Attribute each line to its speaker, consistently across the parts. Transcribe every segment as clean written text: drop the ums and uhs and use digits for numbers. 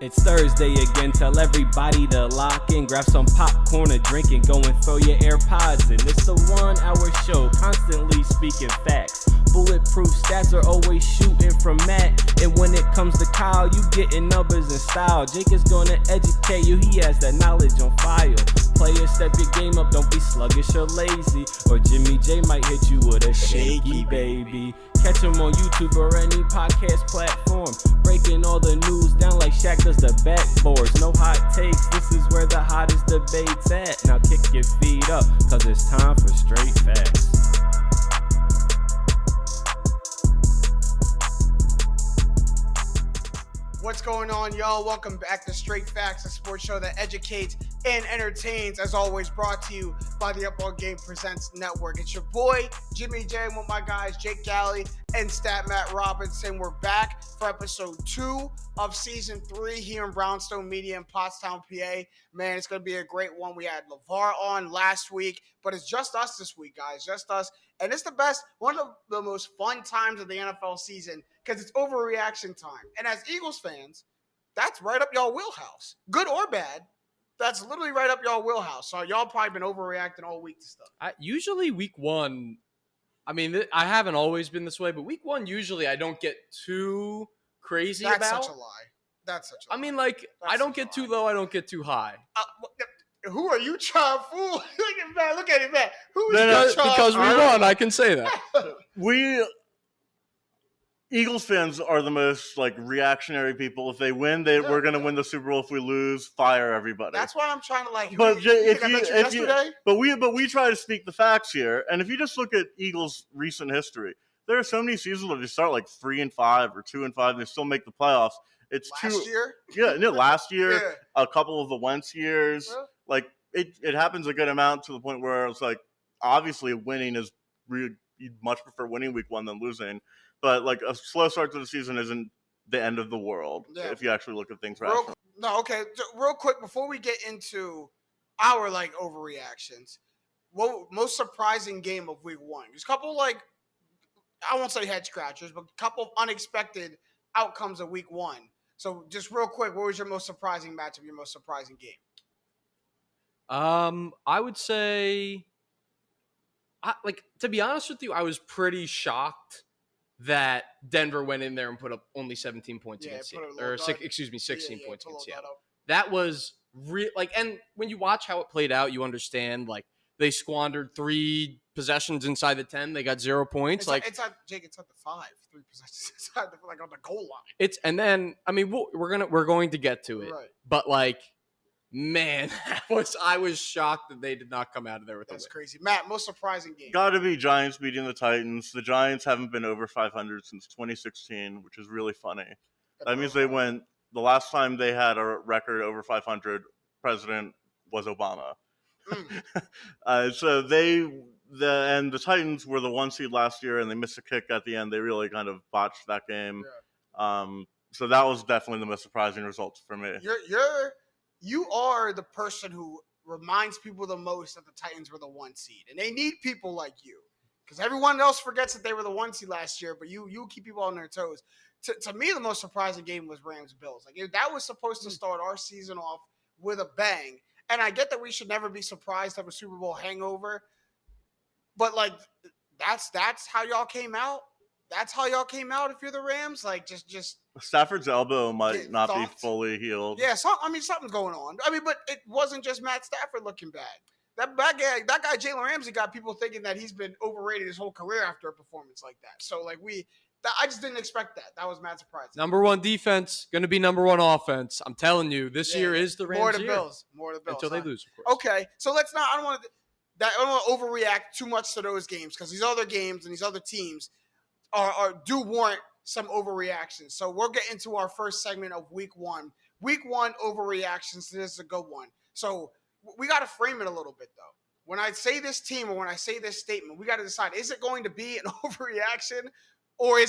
Speaker 1: It's Thursday again, tell everybody to lock in, grab some popcorn, a drink, and go and throw your AirPods in. It's the 1 hour show, constantly speaking facts. Bulletproof stats are always shooting from Matt. And when it comes to Kyle, you getting numbers and style. Jake is gonna educate you, he has that knowledge on file. Players, step your game up, don't be sluggish or lazy. Or Jimmy J might hit you with a shaky baby. Catch him on YouTube or any podcast platform. Breaking all the news down like Shaq does the backboards. No hot takes, this is where the hottest debate's at. Now kick your feet up, cause it's time for straight facts.
Speaker 2: What's going on, y'all? Welcome back to Straight Facts, a sports show that educates and entertains, as always, brought to you by the Up On Game Presents Network. It's your boy, Jimmy J, with my guys, Jake Galley and Stat Matt Robinson. We're back for episode 2 of season 3 here in Brownstone Media in Pottstown, PA. Man, it's going to be a great one. We had LeVar on last week, but it's just us this week, guys, just us. And it's the best, one of the most fun times of the NFL season because it's overreaction time. And as Eagles fans, that's right up y'all wheelhouse. Good or bad, that's literally right up y'all wheelhouse. So y'all probably been overreacting all week to stuff.
Speaker 3: Usually week one, I mean, I haven't always been this way, but week one, usually I don't get too crazy
Speaker 2: That's
Speaker 3: about.
Speaker 2: such a lie. That's such a lie.
Speaker 3: I mean, like, I don't get too low, I don't get too high.
Speaker 2: Who are you trying to fool? Look at it, man. Who is
Speaker 3: because we won, I can say that.
Speaker 4: We Eagles fans are the most reactionary people. If they win, we're gonna win the Super Bowl. If we lose, fire everybody.
Speaker 2: That's why I'm trying to
Speaker 4: But we try to speak the facts here. And if you just look at Eagles' recent history, there are so many seasons where they start 3-5 or 2-5, and they still make the playoffs. It's
Speaker 2: last year.
Speaker 4: Yeah, last year,
Speaker 2: Yeah.
Speaker 4: A couple of the Wentz years.
Speaker 2: Yeah.
Speaker 4: It happens a good amount to the point where it's obviously winning is really, you'd much prefer winning week one than losing. But a slow start to the season isn't the end of the world if you actually look at things rationally.
Speaker 2: Real quick before we get into our overreactions, what most surprising game of week one? There's a couple I won't say head scratchers, but a couple of unexpected outcomes of week one. So just real quick, what was your most surprising matchup? Your most surprising game?
Speaker 3: I would say, to be honest with you, I was pretty shocked that Denver went in there and put up only 17 points against Seattle, 16 points against Seattle. That was and when you watch how it played out, you understand they squandered 3 possessions inside the 10. They got 0 points.
Speaker 2: It's at the 5, 3 possessions inside on the goal line.
Speaker 3: We're going to get to it,
Speaker 2: right.
Speaker 3: But man, I was shocked that they did not come out of there with
Speaker 2: That's
Speaker 3: a win.
Speaker 2: crazy. Matt, most surprising game?
Speaker 4: Got to be Giants beating the Titans. The Giants haven't been over 500 since 2016, which is really funny. That means they went – the last time they had a record over 500, president was Obama. So the Titans were the 1 seed last year, and they missed a kick at the end. They really kind of botched that game. Yeah. So that was definitely the most surprising results for me.
Speaker 2: You are the person who reminds people the most that the Titans were the 1 seed. And they need people like you. Because everyone else forgets that they were the 1 seed last year, but you keep people on their toes. To me, the most surprising game was Rams-Bills. That was supposed to start our season off with a bang. And I get that we should never be surprised to have a Super Bowl hangover. But, that's how y'all came out? That's how y'all came out if you're the Rams? Just
Speaker 4: Stafford's elbow might not be fully healed.
Speaker 2: Yeah, something's going on. But it wasn't just Matt Stafford looking bad. That guy Jalen Ramsey got people thinking that he's been overrated his whole career after a performance like that. So I just didn't expect that. That was Matt's surprise.
Speaker 3: Number 1 defense, going to be number 1 offense. I'm telling you, this year is the Rams'
Speaker 2: More to
Speaker 3: year.
Speaker 2: Bills.
Speaker 3: Until they lose, of course.
Speaker 2: Okay, so let's not. I don't want to overreact too much to those games because these other games and these other teams do warrant some overreactions. So we'll get into our first segment of week one. Week one overreactions. This is a good one. So we got to frame it a little bit, though. When I say this team or when I say this statement, we got to decide, is it going to be an overreaction or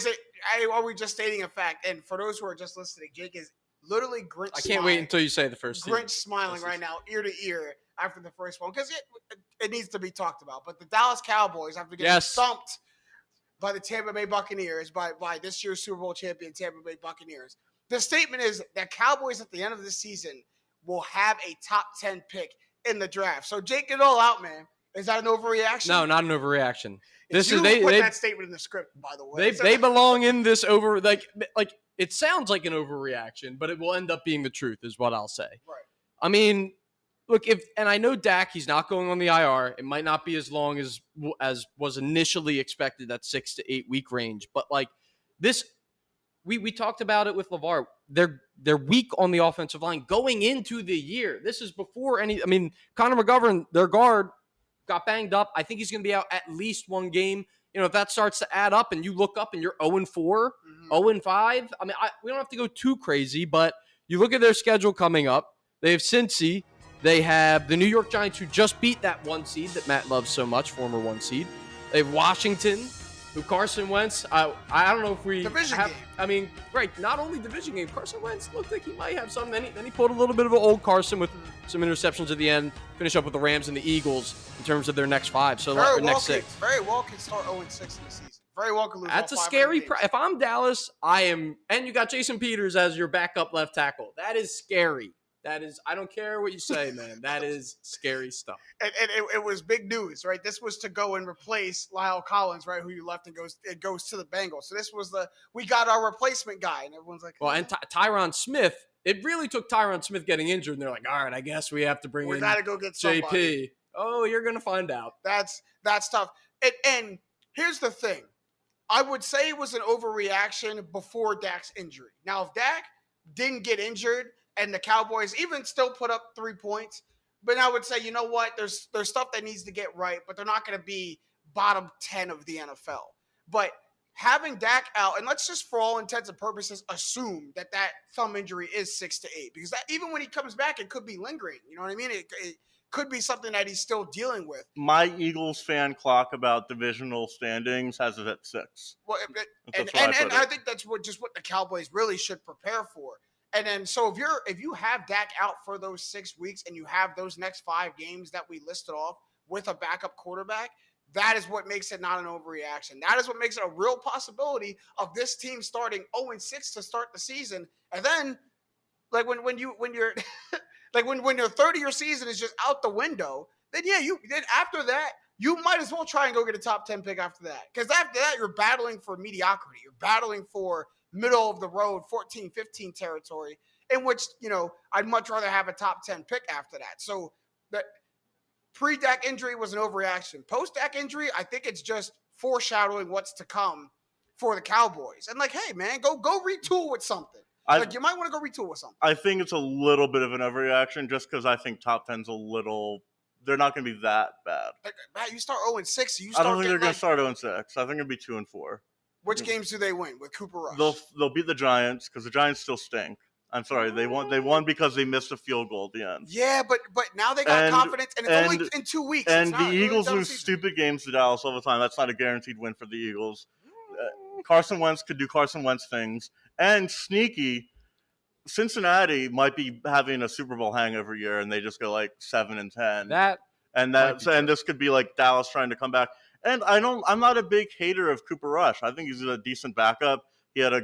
Speaker 2: are we just stating a fact? And for those who are just listening, Jake is literally Grinch
Speaker 3: I can't wait until you say the first
Speaker 2: Grinch smiling right now, ear to ear, after the first one, because it needs to be talked about. But the Dallas Cowboys have to get thumped by the Tampa Bay Buccaneers, by this year's Super Bowl champion Tampa Bay Buccaneers. The statement is that Cowboys at the end of the season will have a top 10 pick in the draft. So Jake, get it all out, man. Is that an overreaction?
Speaker 3: No, not an overreaction.
Speaker 2: This is they put that statement in the script, by the way.
Speaker 3: They belong in this like it sounds like an overreaction, but it will end up being the truth, is what I'll say.
Speaker 2: Right.
Speaker 3: I mean, look, and I know Dak, he's not going on the IR. It might not be as long as was initially expected, that 6 to 8 week range, but like this. We talked about it with LeVar. They're weak on the offensive line going into the year. This is before Connor McGovern, their guard, got banged up. I think he's going to be out at least one game. If that starts to add up and you look up and you're 0-4, 0-5, we don't have to go too crazy, but you look at their schedule coming up. They have Cincy. They have the New York Giants, who just beat that 1 seed that Matt loves so much, former 1 seed. They have Washington, who Carson Wentz, I don't know if we
Speaker 2: division game.
Speaker 3: Right, not only division game. Carson Wentz looked like he might have some. Then he pulled a little bit of an old Carson with some interceptions at the end. Finish up with the Rams and the Eagles in terms of their next 5. So next 6.
Speaker 2: Very well can start 0-6 in the season. Very well can lose.
Speaker 3: That's a scary. If I'm Dallas, I am, and you got Jason Peters as your backup left tackle. That is scary. That is, I don't care what you say, man. That is scary stuff.
Speaker 2: And it was big news, right? This was to go and replace Lyle Collins, right? Who you left and goes to the Bengals. So this was we got our replacement guy, and everyone's like,
Speaker 3: well, and Tyron Smith. It really took Tyron Smith getting injured, and they're like, all right, I guess we have to bring in.
Speaker 2: We got to go get
Speaker 3: JP.
Speaker 2: Somebody.
Speaker 3: Oh, you're gonna find out.
Speaker 2: That's tough. And here's the thing, I would say it was an overreaction before Dak's injury. Now, if Dak didn't get injured and the Cowboys even still put up 3 points, but I would say, you know what, there's stuff that needs to get right, but they're not going to be bottom 10 of the NFL. But having Dak out, and let's just for all intents and purposes assume that thumb injury is 6 to 8, because that, even when he comes back, it could be lingering. You know what I mean? It could be something that he's still dealing with.
Speaker 4: My Eagles fan clock about divisional standings has it at 6.
Speaker 2: Well, and I think that's what the Cowboys really should prepare for. And then, so if you have Dak out for those 6 weeks and you have those next 5 games that we listed off with a backup quarterback, that is what makes it not an overreaction. That is what makes it a real possibility of this team starting 0-6 to start the season. And then, like when you're like when your 30-year season is just out the window, then after that you might as well try and go get a top 10 pick after that, because after that you're battling for mediocrity. You're battling for middle of the road 14-15 territory, in which I'd much rather have a top 10 pick after that. So that pre-Dak injury was an overreaction. Post-Dak injury, I think it's just foreshadowing what's to come for the Cowboys. And hey, man, go retool with something. You might want to go retool with something.
Speaker 4: I think it's a little bit of an overreaction, just because I think top 10's a little. They're not going to be that bad.
Speaker 2: Matt, you start 0-6.
Speaker 4: I don't think they're going to start 0-6. I think it'll be 2-4.
Speaker 2: Which games do they win with Cooper Rush?
Speaker 4: They'll beat the Giants, because the Giants still stink. I'm sorry, they won because they missed a field goal at the end.
Speaker 2: Yeah, but now they got confidence, and it's only in 2 weeks.
Speaker 4: And the Eagles lose stupid games to Dallas all the time. That's not a guaranteed win for the Eagles. Carson Wentz could do Carson Wentz things, and sneaky. Cincinnati might be having a Super Bowl hangover year, and they just go 7-10. And this could be like Dallas trying to come back. And I'm not a big hater of Cooper Rush. I think he's a decent backup. He had a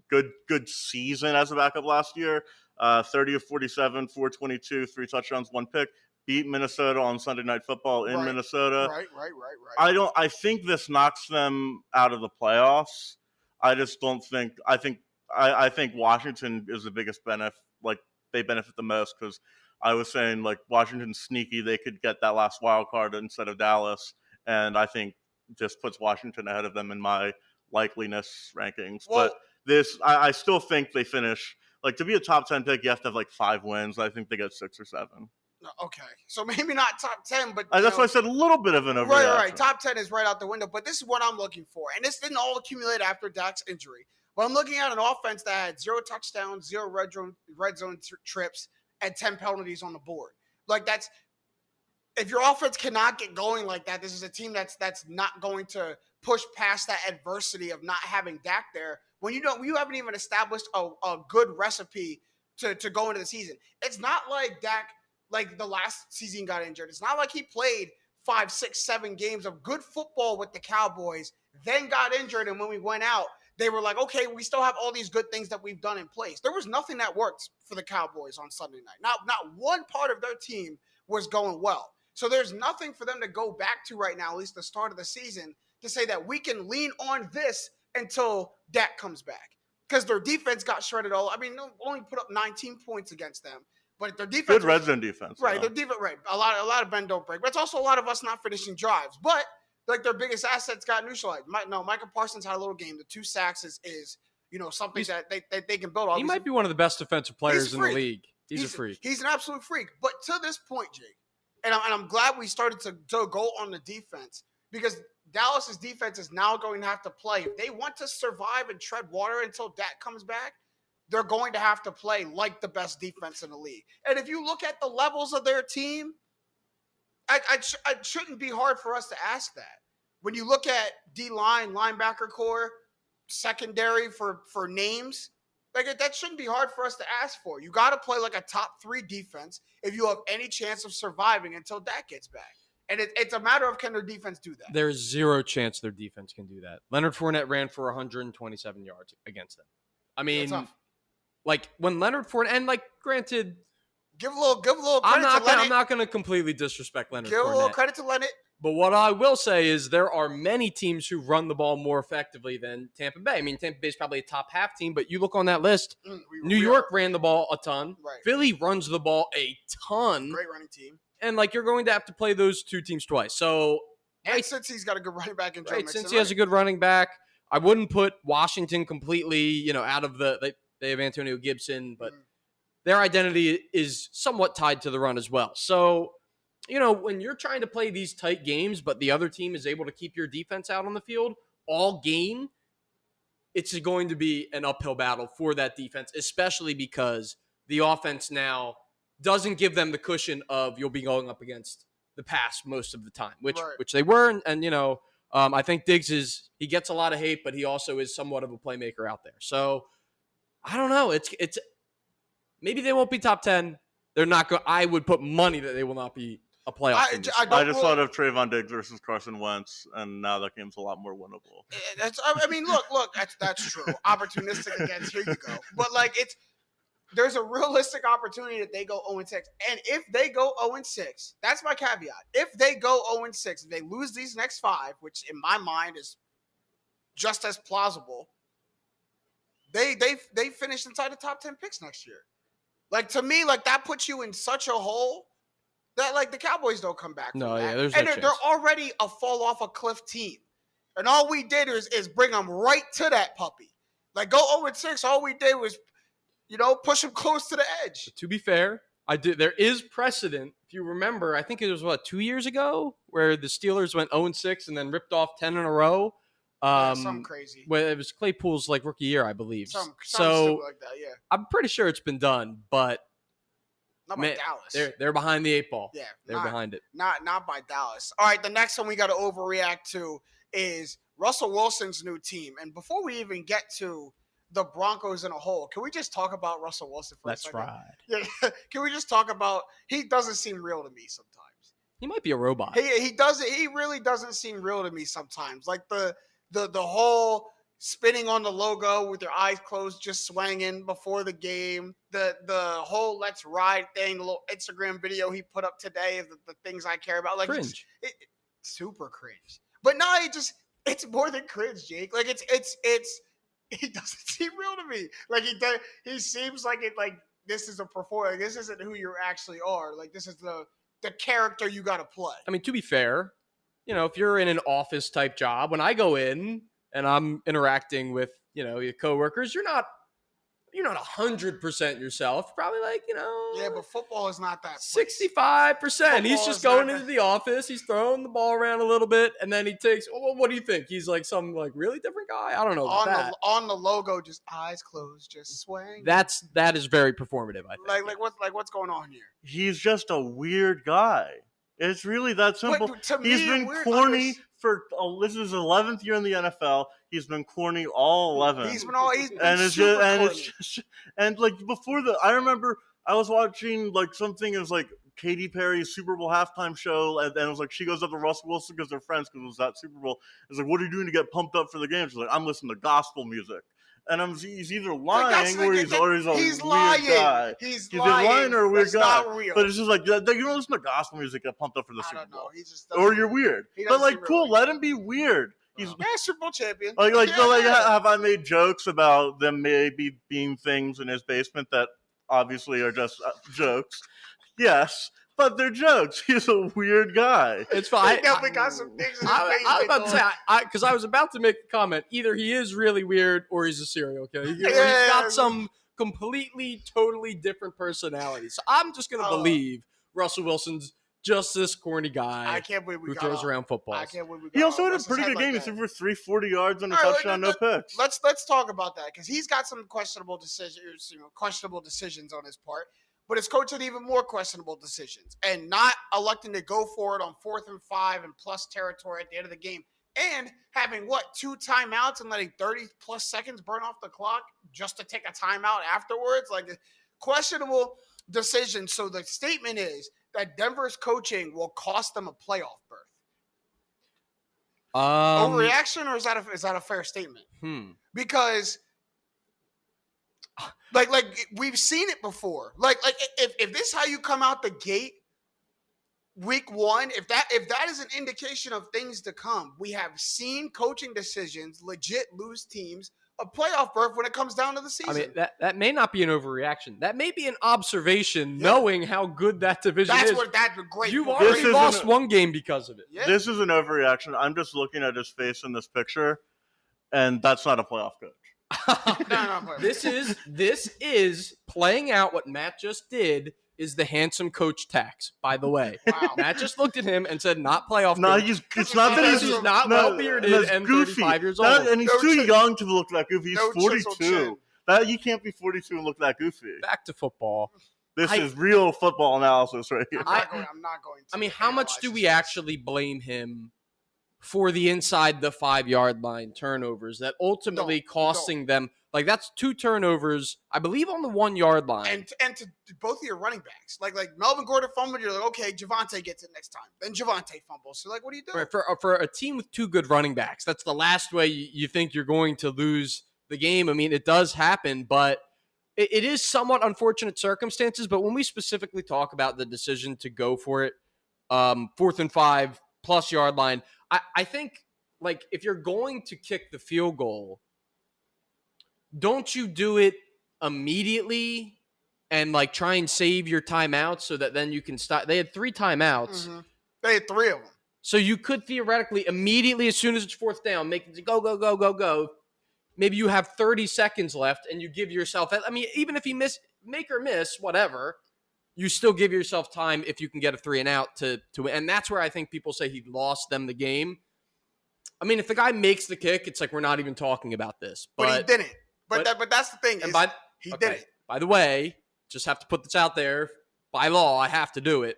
Speaker 4: good season as a backup last year. 30 of 47, 422, 3 touchdowns, 1 pick. Beat Minnesota on Sunday Night Football in Minnesota.
Speaker 2: Right.
Speaker 4: I think this knocks them out of the playoffs. I just don't think. I think Washington is the biggest benefit. They benefit the most, because I was saying Washington's sneaky. They could get that last wild card instead of Dallas, and I think this puts Washington ahead of them in my likeliness rankings. Well, but I still think they finish to be a top 10 pick. You have to have 5 wins. I think they get 6 or 7.
Speaker 2: Okay, so maybe not top 10, but
Speaker 4: that's why I said a little bit of an overreaction.
Speaker 2: Right. Top 10 is right out the window, but this is what I'm looking for, and this didn't all accumulate after Dak's injury. But I'm looking at an offense that had 0 touchdowns, 0 red zone trips, and 10 penalties on the board. If your offense cannot get going like that, this is a team that's not going to push past that adversity of not having Dak there. When you haven't even established a good recipe to go into the season. It's not like Dak, the last season, got injured. It's not like he played 5, 6, 7 games of good football with the Cowboys, then got injured, and when we went out, they were like, okay, we still have all these good things that we've done in place. There was nothing that worked for the Cowboys on Sunday night. Not one part of their team was going well. So there's nothing for them to go back to right now, at least the start of the season, to say that we can lean on this until Dak comes back. Because their defense got shredded all. I mean, only put up 19 points against them. But their defense,
Speaker 4: good red zone defense,
Speaker 2: right? Their defense, right? A lot of bend don't break, but it's also a lot of us not finishing drives. But like their biggest assets got neutralized. Micah Parsons had a little game. The 2 sacks is something that they can build on.
Speaker 3: He might be one of the best defensive players in the league. He's a freak.
Speaker 2: He's an absolute freak. But to this point, Jake, and I'm glad we started to go on the defense, because Dallas's defense is now going to have to play. If they want to survive and tread water until Dak comes back, they're going to have to play like the best defense in the league. And if you look at the levels of their team, it shouldn't be hard for us to ask that. When you look at D-line, linebacker core, secondary for names, like that shouldn't be hard for us to ask for. You got to play like a top 3 defense if you have any chance of surviving until Dak gets back. And it's a matter of, can their defense do that?
Speaker 3: There's zero chance their defense can do that. Leonard Fournette ran for 127 yards against them. I mean, like when Leonard Fournette, and like granted,
Speaker 2: give a little credit to Leonard.
Speaker 3: I'm not going to completely disrespect Leonard Fournette.
Speaker 2: Give a little credit to Leonard.
Speaker 3: But what I will say is there are many teams who run the ball more effectively than Tampa Bay. I mean, Tampa Bay is probably a top half team, but you look on that list, New York ran the ball a ton.
Speaker 2: Right.
Speaker 3: Philly runs the ball a ton.
Speaker 2: Great running team.
Speaker 3: And like you're going to have to play those 2 teams twice. So
Speaker 2: since he's got a good running back in Joe Mixon,
Speaker 3: since he has a good running back, I wouldn't put Washington completely, out of they have Antonio Gibson, but their identity is somewhat tied to the run as well. So, when you're trying to play these tight games, but the other team is able to keep your defense out on the field all game, it's going to be an uphill battle for that defense, especially because the offense now doesn't give them the cushion of you'll be going up against the pass most of the time, which they were. And I think Diggs he gets a lot of hate, but he also is somewhat of a playmaker out there. So I don't know. It's maybe they won't be top 10. They're not going. I would put money that they will not be a playoff team.
Speaker 4: I just thought of Trayvon Diggs versus Carson Wentz, and now that game's a lot more winnable.
Speaker 2: Look, that's true. Opportunistic against, here you go. But there's a realistic opportunity that they go 0-6. And if they go 0-6, that's my caveat. If they go 0-6, if they lose these next 5, which in my mind is just as plausible, they finish inside the top 10 picks next year. To me, that puts you in such a hole that the Cowboys don't come back.
Speaker 3: No,
Speaker 2: that.
Speaker 3: Yeah, there's
Speaker 2: and
Speaker 3: no
Speaker 2: they're already a fall off a cliff team. And all we did is bring them right to that puppy. Go 0-6, all we did was push them close to the edge.
Speaker 3: To be fair, there is precedent. If you remember, I think it was 2 years ago where the Steelers went 0-6 and then ripped off 10 in a row.
Speaker 2: Something crazy.
Speaker 3: Well, it was Claypool's rookie year, I believe.
Speaker 2: Something stupid like that, yeah.
Speaker 3: I'm pretty sure it's been done, but
Speaker 2: not by Dallas.
Speaker 3: They're behind the 8 ball.
Speaker 2: Yeah,
Speaker 3: they're behind it.
Speaker 2: Not by Dallas. All right, the next one we got to overreact to is Russell Wilson's new team. And before we even get to the Broncos in a whole, can we just talk about Russell Wilson for a second?
Speaker 3: That's right.
Speaker 2: Yeah. Can we just talk about, he doesn't seem real to me sometimes.
Speaker 3: He might be a robot.
Speaker 2: He really doesn't seem real to me sometimes. The whole spinning on the logo with your eyes closed, just swanging before the game. The whole let's ride thing, the little Instagram video he put up today of the things I care about.
Speaker 3: Cringe.
Speaker 2: Super cringe. But no, it's more than cringe, Jake. He doesn't seem real to me. He seems like this is a performer. This isn't who you actually are. This is the character you got to play.
Speaker 3: I mean, to be fair, if you're in an office type job, when I go in and I'm interacting with, your coworkers, you're not 100% yourself. Probably
Speaker 2: Yeah, but football is not that.
Speaker 3: 65%. He's just going into the office. He's throwing the ball around a little bit, and then he takes. Well, what do you think? He's some really different guy. I don't know about that.
Speaker 2: On the logo, just eyes closed, just swing.
Speaker 3: That is very performative. I think.
Speaker 2: What's going on here?
Speaker 4: He's just a weird guy. It's really that simple. He's been corny for this is his 11th year in the NFL. He's been corny all 11.
Speaker 2: He's been before
Speaker 4: I was watching like something. It was like Katy Perry's Super Bowl halftime show, and then it was like she goes up to Russell Wilson because they're friends because it was that Super Bowl. It's like, what are you doing to get pumped up for the game? She's like, I'm listening to gospel music. And he's either lying or he's a weird guy.
Speaker 2: He's
Speaker 4: lying or a weird
Speaker 2: That's
Speaker 4: guy.
Speaker 2: not real.
Speaker 4: But it's just like, you don't listen to gospel music, get pumped up for the Super Bowl.
Speaker 2: He just
Speaker 4: or you're weird. But like, cool, let him be weird. He's
Speaker 2: Super Bowl champion.
Speaker 4: Have I made jokes about them maybe being things in his basement that obviously are just jokes? Yes. But they're jokes. He's a weird guy.
Speaker 3: It's fine.
Speaker 2: He definitely got some things in his basement.
Speaker 3: I was about to say, because I was about to make the comment, either he is really weird or he's a serial killer. He's got some completely, totally different personality. So I'm just going to believe Russell Wilson's just this corny guy.
Speaker 2: I can't believe
Speaker 3: who throws around footballs.
Speaker 2: I can't believe we got
Speaker 4: He also had a pretty good game. He threw for 340 yards and a touchdown, no picks.
Speaker 2: Let's talk about that because he's got some questionable decisions on his part. But his coach had even more questionable decisions and not electing to go for it on 4th and 5 and plus territory at the end of the game and having 2 timeouts and letting 30 plus seconds burn off the clock just to take a timeout afterwards. Like questionable decisions. So the statement is that Denver's coaching will cost them a playoff berth. Overreaction, or is that a fair statement? Because like we've seen it before. Like if this is how you come out the gate week 1, if that is an indication of things to come, we have seen coaching decisions legit lose teams a playoff berth when it comes down to the season.
Speaker 3: I mean, that may not be an overreaction. That may be an observation, knowing how good that division is.
Speaker 2: That's great.
Speaker 3: You've already lost one game because of it.
Speaker 2: Yeah.
Speaker 4: This is an overreaction. I'm just looking at his face in this picture, and that's not a playoff coach.
Speaker 3: This is playing out what Matt just did. Is the handsome coach tax, by the way.
Speaker 2: Wow.
Speaker 3: Matt just looked at him and said, not playoff
Speaker 4: No,
Speaker 3: coach.
Speaker 4: it's not that
Speaker 3: he's not well-bearded and
Speaker 4: goofy.
Speaker 3: 35 years old.
Speaker 4: And he's too young to look that goofy. He's 42. You can't be 42 and look that goofy.
Speaker 3: Back to football.
Speaker 4: This is real football analysis right here.
Speaker 2: I'm not going to.
Speaker 3: I mean, how much do we actually blame him for the inside the 5-yard line turnovers that ultimately costing them? Like, that's 2 turnovers, I believe, on the 1-yard line.
Speaker 2: And to both of your running backs. Like Melvin Gordon fumbled, you're like, okay, Javonte gets it next time. Then Javonte fumbles. So, like, what are you doing?
Speaker 3: Right, for a team with 2 good running backs, that's the last way you think you're going to lose the game. I mean, it does happen, but it is somewhat unfortunate circumstances. But when we specifically talk about the decision to go for it, 4th and 5 plus yard line, I think, like, if you're going to kick the field goal, don't you do it immediately and like try and save your timeouts so that then you can stop? They had 3 timeouts.
Speaker 2: Mm-hmm. They had 3 of them.
Speaker 3: So you could theoretically immediately, as soon as it's 4th down, make it go. Maybe you have 30 seconds left and you give yourself, I mean, even if you make or miss, whatever, you still give yourself time if you can get a 3 and out to win. And that's where I think people say he lost them the game. I mean, if the guy makes the kick, it's like we're not even talking about this.
Speaker 2: But he didn't. But that's the thing. He didn't.
Speaker 3: By the way, just have to put this out there. By law, I have to do it.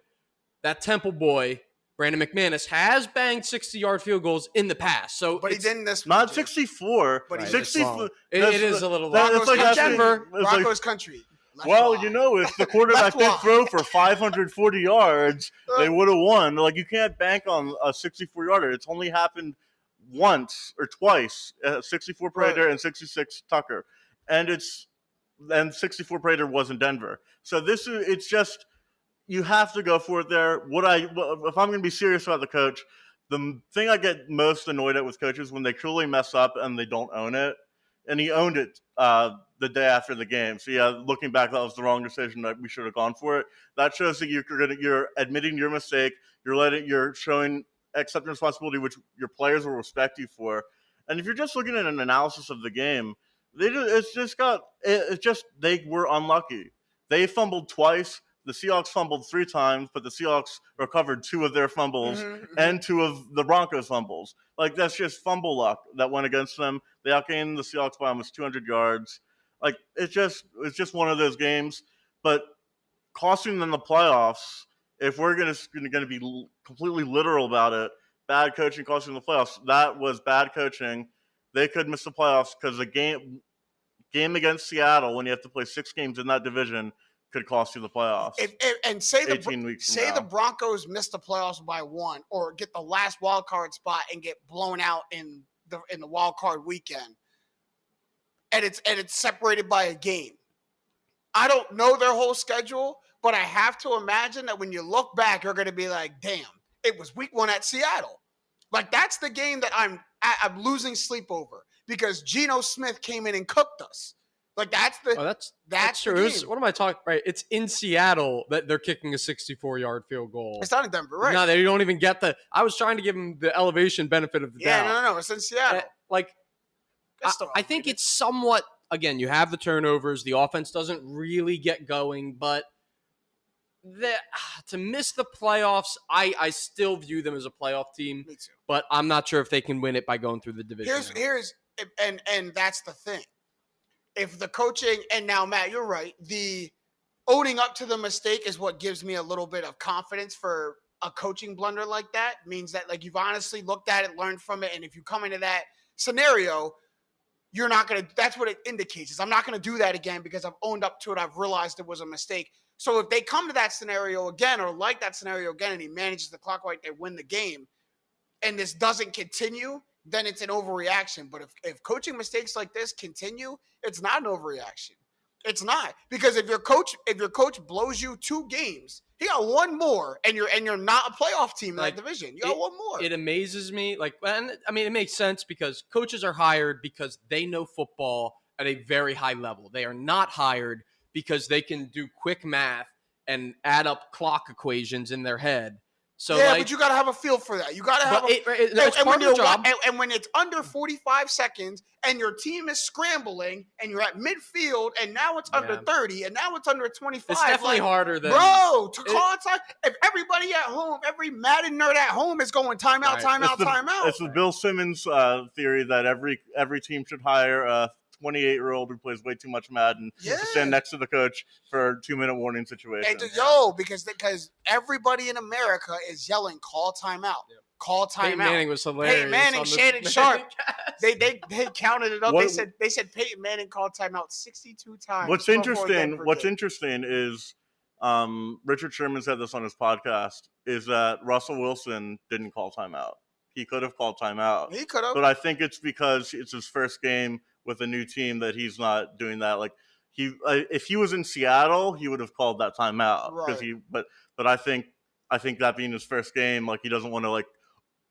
Speaker 3: That Temple boy, Brandon McManus, has banged 60-yard field goals in the past.
Speaker 2: But he didn't this
Speaker 4: not 64.
Speaker 2: But
Speaker 3: right,
Speaker 4: 64.
Speaker 3: It is a little
Speaker 2: long.
Speaker 3: It's like Denver.
Speaker 2: Broncos country.
Speaker 4: If the quarterback did throw for 540 yards, they would have won. Like, you can't bank on a 64-yarder. It's only happened once or twice, 64 Prater and 66 Tucker, and 64 Prater was in Denver. So it's just, you have to go for it there. If I'm going to be serious about the coach, the thing I get most annoyed at with coaches when they truly mess up and they don't own it, and he owned it the day after the game. So yeah, looking back, that was the wrong decision. That we should have gone for it. That shows that you're admitting your mistake. You're showing accepting responsibility, which your players will respect you for. And if you're just looking at an analysis of the game, they were unlucky. They fumbled twice. The Seahawks fumbled 3 times, but the Seahawks recovered 2 of their fumbles and 2 of the Broncos fumbles. Like, that's just fumble luck that went against them. They outgained the Seahawks by almost 200 yards. Like, it's just one of those games. But costing them the playoffs, if we're going to be completely literal about it, bad coaching costing the playoffs, that was bad coaching. They could miss the playoffs because the game against Seattle, when you have to play 6 games in that division, could cost you the playoffs.
Speaker 2: Say
Speaker 4: 18 weeks from now.
Speaker 2: the Broncos miss the playoffs by 1 or get the last wild card spot and get blown out in the wild card weekend, and it's separated by a game. I don't know their whole schedule, but I have to imagine that when you look back, you're going to be like, damn, it was week 1 at Seattle. Like, that's the game that I'm losing sleep over because Geno Smith came in and cooked us. Like, that's true.
Speaker 3: What am I talking? Right, it's in Seattle that they're kicking a 64-yard field goal.
Speaker 2: It's not in Denver, right?
Speaker 3: No, they don't even get the. I was trying to give them the elevation benefit of the doubt.
Speaker 2: Yeah, no, it's in Seattle.
Speaker 3: I think it's somewhat. Again, you have the turnovers. The offense doesn't really get going, but to miss the playoffs, I still view them as a playoff team.
Speaker 2: Me too.
Speaker 3: But I'm not sure if they can win it by going through the division.
Speaker 2: And that's the thing. If the coaching, and now Matt, you're right, the owning up to the mistake is what gives me a little bit of confidence for a coaching blunder like that. It means that, like, you've honestly looked at it, learned from it, and if you come into that scenario, you're not going to, that's what it indicates, is I'm not going to do that again because I've owned up to it. I've realized it was a mistake. So if they come to that scenario again or like that scenario again and he manages the clock right, they win the game, and this doesn't continue, then it's an overreaction. But if coaching mistakes like this continue, it's not an overreaction. It's not, because if your coach blows you 2 games, he got 1 more, and you're not a playoff team in that division. You got 1 more.
Speaker 3: It amazes me. It makes sense because coaches are hired because they know football at a very high level. They are not hired because they can do quick math and add up clock equations in their head. So
Speaker 2: but you got to have a feel for that. You got to have and when it's under 45 seconds and your team is scrambling and you're at midfield and now it's under 30 and now it's under 25.
Speaker 3: It's definitely harder than...
Speaker 2: Bro, to call it time. If everybody at home, every Madden nerd at home is going timeout, timeout.
Speaker 4: It's the Bill Simmons theory that every team should hire a 28-year-old who plays way too much Madden to stand next to the coach for a 2-minute warning situation.
Speaker 2: Because everybody in America is yelling, call timeout. Yeah. Call timeout.
Speaker 3: Peyton Manning was hilarious.
Speaker 2: Peyton Manning, Shannon Sharp. They counted it up. They said Peyton Manning called timeout 62 times.
Speaker 4: What's interesting is Richard Sherman said this on his podcast, is that Russell Wilson didn't call timeout. He could have called timeout.
Speaker 2: He could have.
Speaker 4: But I think it's because it's his first game with a new team that he's not doing that. Like, if he was in Seattle, he would have called that timeout.
Speaker 2: Right.
Speaker 4: But I think that being his first game, like, he doesn't want to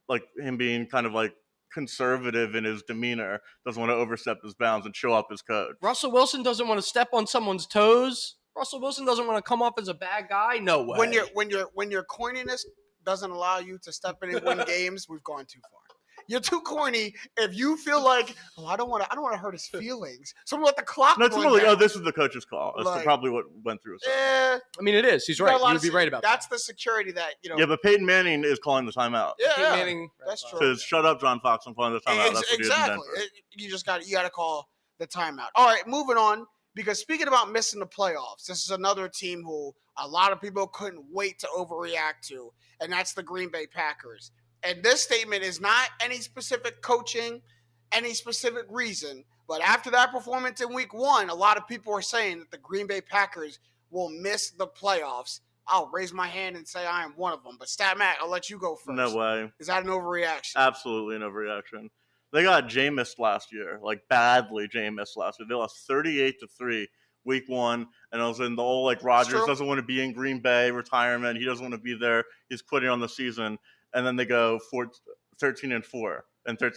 Speaker 4: like him being kind of like conservative in his demeanor, doesn't want to overstep his bounds and show up his coach.
Speaker 3: Russell Wilson doesn't want to step on someone's toes. Russell Wilson doesn't want to come off as a bad guy. No way.
Speaker 2: When your corniness doesn't allow you to step in and win games, we've gone too far. You're too corny if you feel like, I don't want to hurt his feelings. So let the clock run down.
Speaker 4: This is the coach's call. That's probably what went through his head.
Speaker 3: I mean, it is. He's right. You'd be right about that.
Speaker 2: That's the security that,
Speaker 4: Yeah, but Peyton Manning is calling the timeout.
Speaker 2: Yeah,
Speaker 3: Peyton Manning.
Speaker 2: That's true.
Speaker 4: Says, shut up, John Fox. I'm calling the timeout. That's what
Speaker 2: exactly. You got to call the timeout. All right, moving on. Because speaking about missing the playoffs, this is another team who a lot of people couldn't wait to overreact to, and that's the Green Bay Packers. And this statement is not any specific coaching, any specific reason. But after that performance in week 1, a lot of people are saying that the Green Bay Packers will miss the playoffs. I'll raise my hand and say I am one of them. But Stat Matt, I'll let you go first.
Speaker 4: No way.
Speaker 2: Is that an overreaction?
Speaker 4: Absolutely an overreaction. They got Jameis last year, like badly Jameis last year. They lost 38-3 week 1. And I was in the whole, like, Rodgers doesn't want to be in Green Bay, retirement. He doesn't want to be there. He's quitting on the season. And then they go 13-4,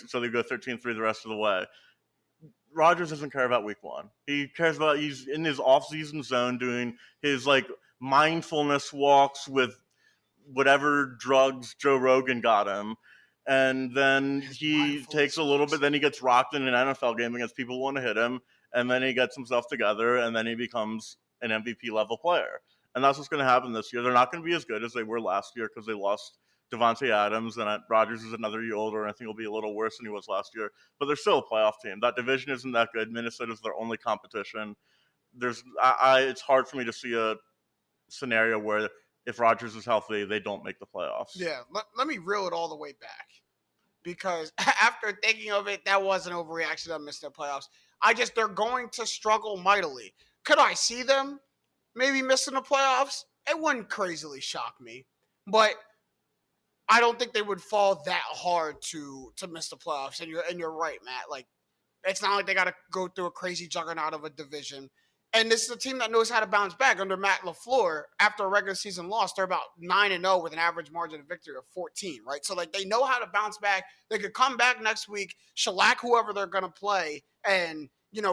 Speaker 4: so they go 13-3 the rest of the way. Rodgers doesn't care about week 1. He cares about, he's in his off-season zone doing his, like, mindfulness walks with whatever drugs Joe Rogan got him. And then he takes a little bit, then he gets rocked in an NFL game against people who want to hit him, and then he gets himself together, and then he becomes an MVP-level player. And that's what's going to happen this year. They're not going to be as good as they were last year because they lost Devontae Adams, and Rodgers is another year older, and I think he'll be a little worse than he was last year. But they're still a playoff team. That division isn't that good. Minnesota's their only competition. It's hard for me to see a scenario where if Rodgers is healthy, they don't make the playoffs.
Speaker 2: Yeah, let me reel it all the way back. Because after thinking of it, that was an overreaction of missing the playoffs. They're going to struggle mightily. Could I see them maybe missing the playoffs, it wouldn't crazily shock me. But I don't think they would fall that hard to miss the playoffs. And you're right, Matt. Like, it's not like they got to go through a crazy juggernaut of a division. And this is a team that knows how to bounce back under Matt LaFleur. After a regular season loss, they're about 9-0 with an average margin of victory of 14, right? So, like, they know how to bounce back. They could come back next week, shellac whoever they're going to play, and,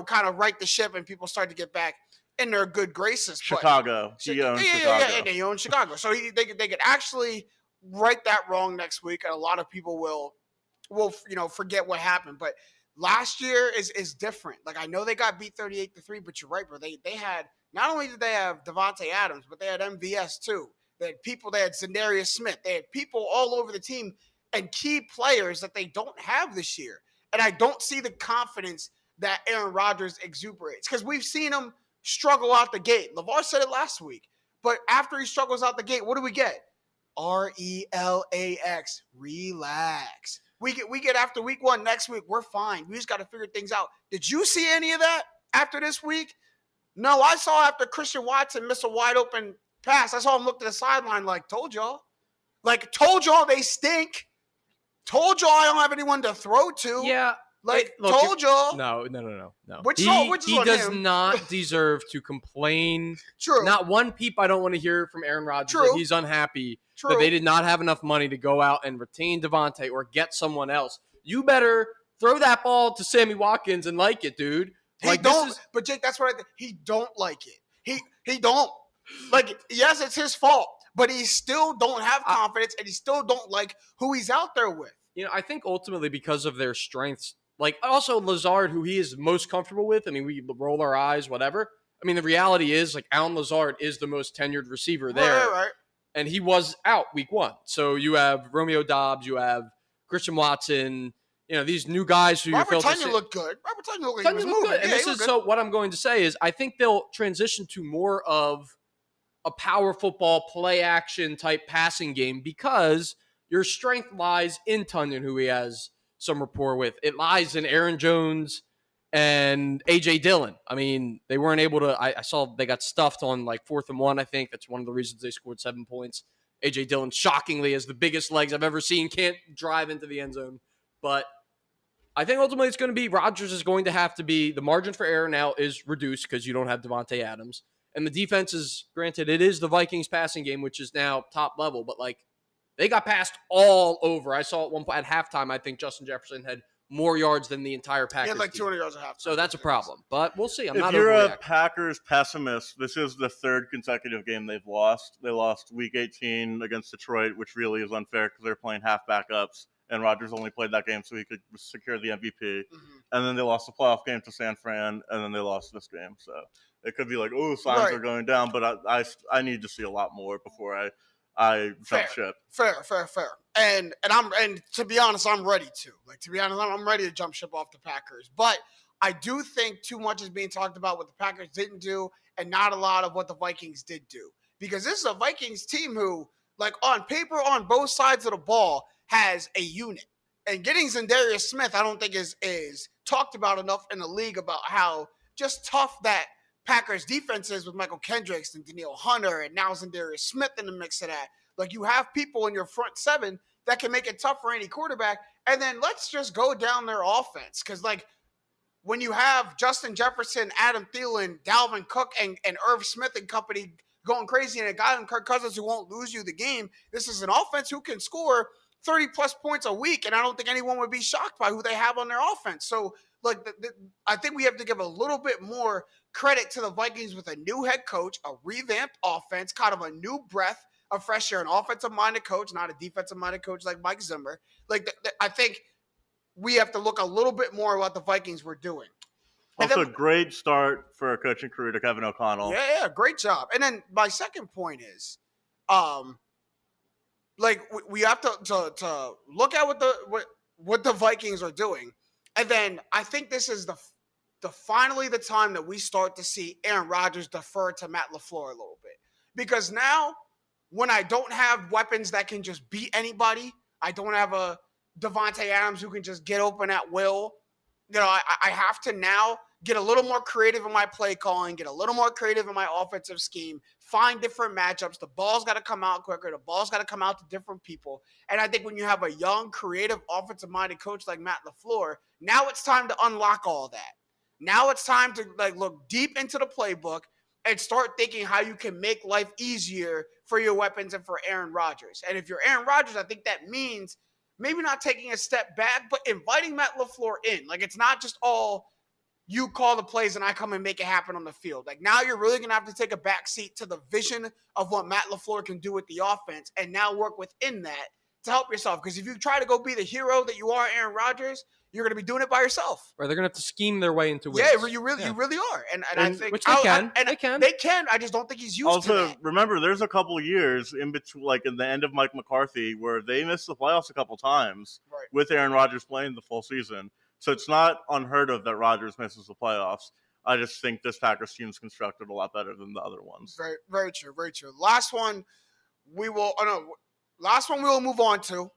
Speaker 2: kind of right the ship, and people start to get back in their good graces.
Speaker 4: Chicago. He owns Chicago.
Speaker 2: Yeah, and they own Chicago. So they could actually right that wrong next week, and a lot of people will forget what happened. But last year is different. Like, I know they got beat 38-3, but you're right, bro. They had, not only did they have Devontae Adams, but they had MVS too. They had people. They had Za'Darius Smith. They had people all over the team and key players that they don't have this year. And I don't see the confidence that Aaron Rodgers exuberates, because we've seen him struggle out the gate. LeVar said it last week. But after he struggles out the gate, what do we get? RELAX. Relax. We get after week 1 next week, we're fine. We just got to figure things out. Did you see any of that after this week? No, I saw after Christian Watson missed a wide open pass. I saw him look to the sideline like, told y'all. Like, told y'all they stink. Told y'all I don't have anyone to throw to.
Speaker 3: Yeah.
Speaker 2: Like, look, told y'all.
Speaker 3: No.
Speaker 2: He
Speaker 3: does not deserve to complain.
Speaker 2: True.
Speaker 3: Not one peep I don't want to hear from Aaron Rodgers.
Speaker 2: True.
Speaker 3: That he's unhappy that they did not have enough money to go out and retain Devontae or get someone else. You better throw that ball to Sammy Watkins and like it, dude.
Speaker 2: But Jake, that's what I think. He don't like it. He don't. Like, yes, it's his fault, but he still don't have confidence, and he still don't like who he's out there with.
Speaker 3: I think ultimately because of their strengths, like also Lazard, who he is most comfortable with. I mean, we roll our eyes, whatever. I mean, the reality is, like, Allen Lazard is the most tenured receiver there.
Speaker 2: Right.
Speaker 3: And he was out week 1. So you have Romeo Doubs, you have Christian Watson, these new guys who
Speaker 2: Robert Tonyan looked good. Robert Tonyan looked like he was moving.
Speaker 3: Good. And so what I'm going to say is I think they'll transition to more of a power football play action type passing game, because your strength lies in Tonyan, who he has some rapport with. It lies in Aaron Jones and A.J. Dillon. I mean, they weren't able to – I saw they got stuffed on like 4th and 1, I think. That's one of the reasons they scored 7 points. A.J. Dillon, shockingly, has the biggest legs I've ever seen, can't drive into the end zone. But I think ultimately it's going to be Rodgers is going to have to be – the margin for error now is reduced because you don't have Devontae Adams. And the defense is – granted, it is the Vikings passing game, which is now top level. But, like, they got passed all over. I saw at one point at halftime, I think Justin Jefferson had more yards than the entire Packers.
Speaker 2: He had like 200 yards at halftime.
Speaker 3: So that's a problem. But we'll see.
Speaker 4: If you're a Packers pessimist, this is the 3rd consecutive game they've lost. They lost Week 18 against Detroit, which really is unfair because they're playing half backups, and Rodgers only played that game so he could secure the MVP. Mm-hmm. And then they lost the playoff game to San Fran, and then they lost this game. So it could be like, signs are going down, but I need to see a lot more before I jump ship.
Speaker 2: Fair. And to be honest, I'm ready to. Like, to be honest, I'm ready to jump ship off the Packers. But I do think too much is being talked about what the Packers didn't do and not a lot of what the Vikings did do. Because this is a Vikings team who, like, on paper, on both sides of the ball, has a unit. And getting Za'Darius Smith, I don't think is talked about enough in the league about how just tough that Packers defense is with Michael Kendricks and Danielle Hunter and now Za'Darius Smith in the mix of that. Like, you have people in your front 7 that can make it tough for any quarterback. And then let's just go down their offense. Because, like, when you have Justin Jefferson, Adam Thielen, Dalvin Cook, and Irv Smith and company going crazy, and a guy in Kirk Cousins who won't lose you the game, this is an offense who can score 30-plus points a week, and I don't think anyone would be shocked by who they have on their offense. So, like, I think we have to give a little bit more credit to the Vikings with a new head coach, a revamped offense, kind of a new breath of fresh air, an offensive-minded coach, not a defensive-minded coach like Mike Zimmer. Like, I think we have to look a little bit more at what the Vikings were doing.
Speaker 4: Also, a great start for a coaching career to Kevin O'Connell.
Speaker 2: Yeah, great job. And then my second point is, we have to look at what the Vikings are doing, and then I think this is the finally the time that we start to see Aaron Rodgers defer to Matt LaFleur a little bit, because now when I don't have weapons that can just beat anybody, I don't have a Devontae Adams who can just get open at will. I have to now get a little more creative in my play calling, get a little more creative in my offensive scheme, find different matchups. The ball's got to come out quicker. The ball's got to come out to different people. And I think when you have a young, creative, offensive-minded coach like Matt LaFleur, now it's time to unlock all that. Now it's time to look deep into the playbook and start thinking how you can make life easier for your weapons and for Aaron Rodgers. And if you're Aaron Rodgers, I think that means maybe not taking a step back, but inviting Matt LaFleur in. It's not just all you call the plays and I come and make it happen on the field. Now you're really going to have to take a back seat to the vision of what Matt LaFleur can do with the offense and now work within that to help yourself. Because if you try to go be the hero that you are, Aaron Rodgers, you're going to be doing it by yourself.
Speaker 3: Right, they're going to have to scheme their way into wins.
Speaker 2: Yeah, you really are. And I think
Speaker 3: which they can.
Speaker 2: They can. I just don't think he's used to that.
Speaker 4: Also, remember, there's a couple of years in between, in the end of Mike McCarthy, where they missed the playoffs a couple times with Aaron Rodgers playing the full season. So it's not unheard of that Rodgers misses the playoffs. I just think this Packers team is constructed a lot better than the other ones.
Speaker 2: Very, very true. Very true. Last one we will move on to.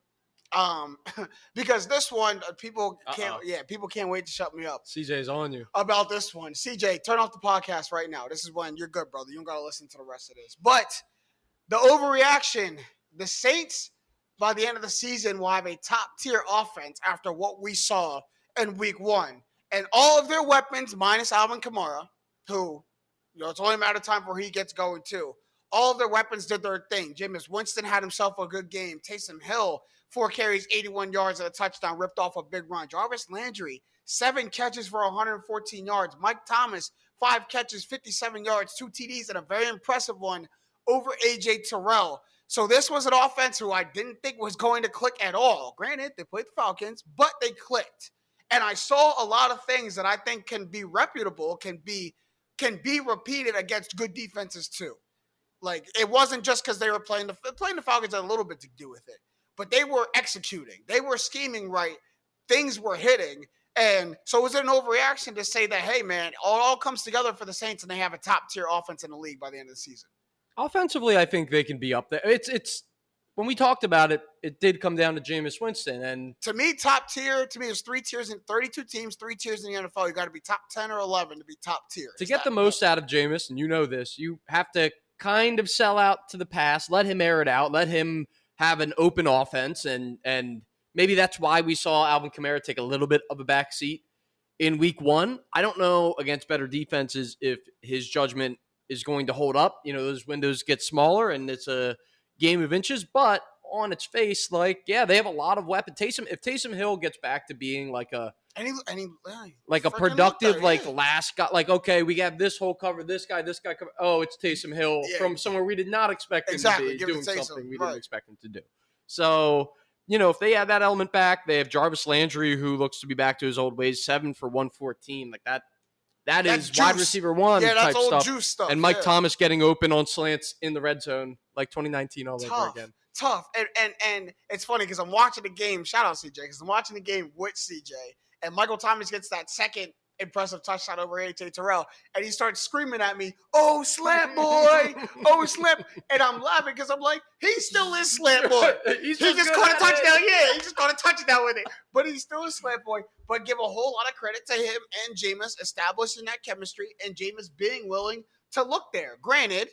Speaker 2: Because this one, people can't wait to shut me up.
Speaker 3: CJ's on you
Speaker 2: about this one. CJ, turn off the podcast right now. This is when you're good, brother. You don't got to listen to the rest of this. But the overreaction, the Saints, by the end of the season, will have a top-tier offense after what we saw in week 1. And all of their weapons, minus Alvin Kamara, who, it's only a matter of time before he gets going too. All of their weapons did their thing. Jameis Winston had himself a good game. Taysom Hill, 4 carries, 81 yards and a touchdown, ripped off a big run. Jarvis Landry, 7 catches for 114 yards. Mike Thomas, 5 catches, 57 yards, 2 TDs, and a very impressive one over A.J. Terrell. So this was an offense who I didn't think was going to click at all. Granted, they played the Falcons, but they clicked. And I saw a lot of things that I think can be reputable, can be repeated against good defenses too. It wasn't just because they were playing the Falcons had a little bit to do with it. But they were executing. They were scheming right. Things were hitting. And so was it an overreaction to say that, hey, man, it all comes together for the Saints and they have a top-tier offense in the league by the end of the season?
Speaker 3: Offensively, I think they can be up there. It's when we talked about it, it did come down to Jameis Winston. And
Speaker 2: to me, top tier, there's 3 tiers in 32 teams, 3 tiers in the NFL. You got to be top 10 or 11 to be top tier.
Speaker 3: To get the most out of Jameis, and you know this, you have to kind of sell out to the pass, let him air it out, let him have an open offense, and maybe that's why we saw Alvin Kamara take a little bit of a backseat in week 1. I don't know against better defenses if his judgment is going to hold up. Those windows get smaller and it's a game of inches, but on its face, they have a lot of weapons. If Taysom Hill gets back to being a productive, last guy, okay, we have this whole cover, this guy cover. Oh, it's Taysom Hill from somewhere we did not expect him to be doing something we didn't expect him to do. So, if they have that element back, they have Jarvis Landry, who looks to be back to his old ways, 7 for 114. That is juice. Wide receiver 1 type
Speaker 2: old
Speaker 3: stuff.
Speaker 2: Juice stuff.
Speaker 3: And Mike Thomas getting open on slants in the red zone, 2019 all over again.
Speaker 2: Tough. And it's funny because I'm watching the game. Shout out CJ, because I'm watching the game with CJ. And Michael Thomas gets that second impressive touchdown over A.J. Terrell. And he starts screaming at me, "Oh, slant boy! Oh, slant!" And I'm laughing because I'm like, he still is slant boy. he just caught a touchdown. Yeah, he just caught a touchdown with it. But he's still a slant boy. But give a whole lot of credit to him and Jameis establishing that chemistry and Jameis being willing to look there. Granted,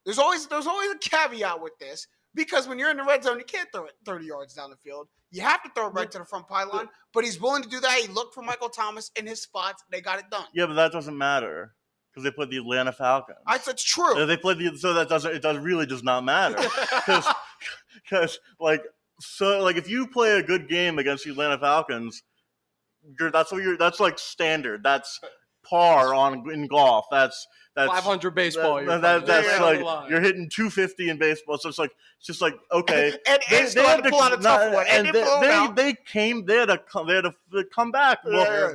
Speaker 2: there's always a caveat with this. Because when you're in the red zone, you can't throw it 30 yards down the field. You have to throw it right to the front pylon. But he's willing to do that. He looked for Michael Thomas in his spots. They got it done.
Speaker 4: Yeah, but that doesn't matter because they played the Atlanta Falcons.
Speaker 2: It's true.
Speaker 4: It really does not matter. Because if you play a good game against the Atlanta Falcons, that's like standard. That's par in golf. That's
Speaker 3: 500 baseball.
Speaker 4: You're hitting 250 in baseball. So it's just okay.
Speaker 2: and they had to pull out a tough one. And
Speaker 4: they had to come back,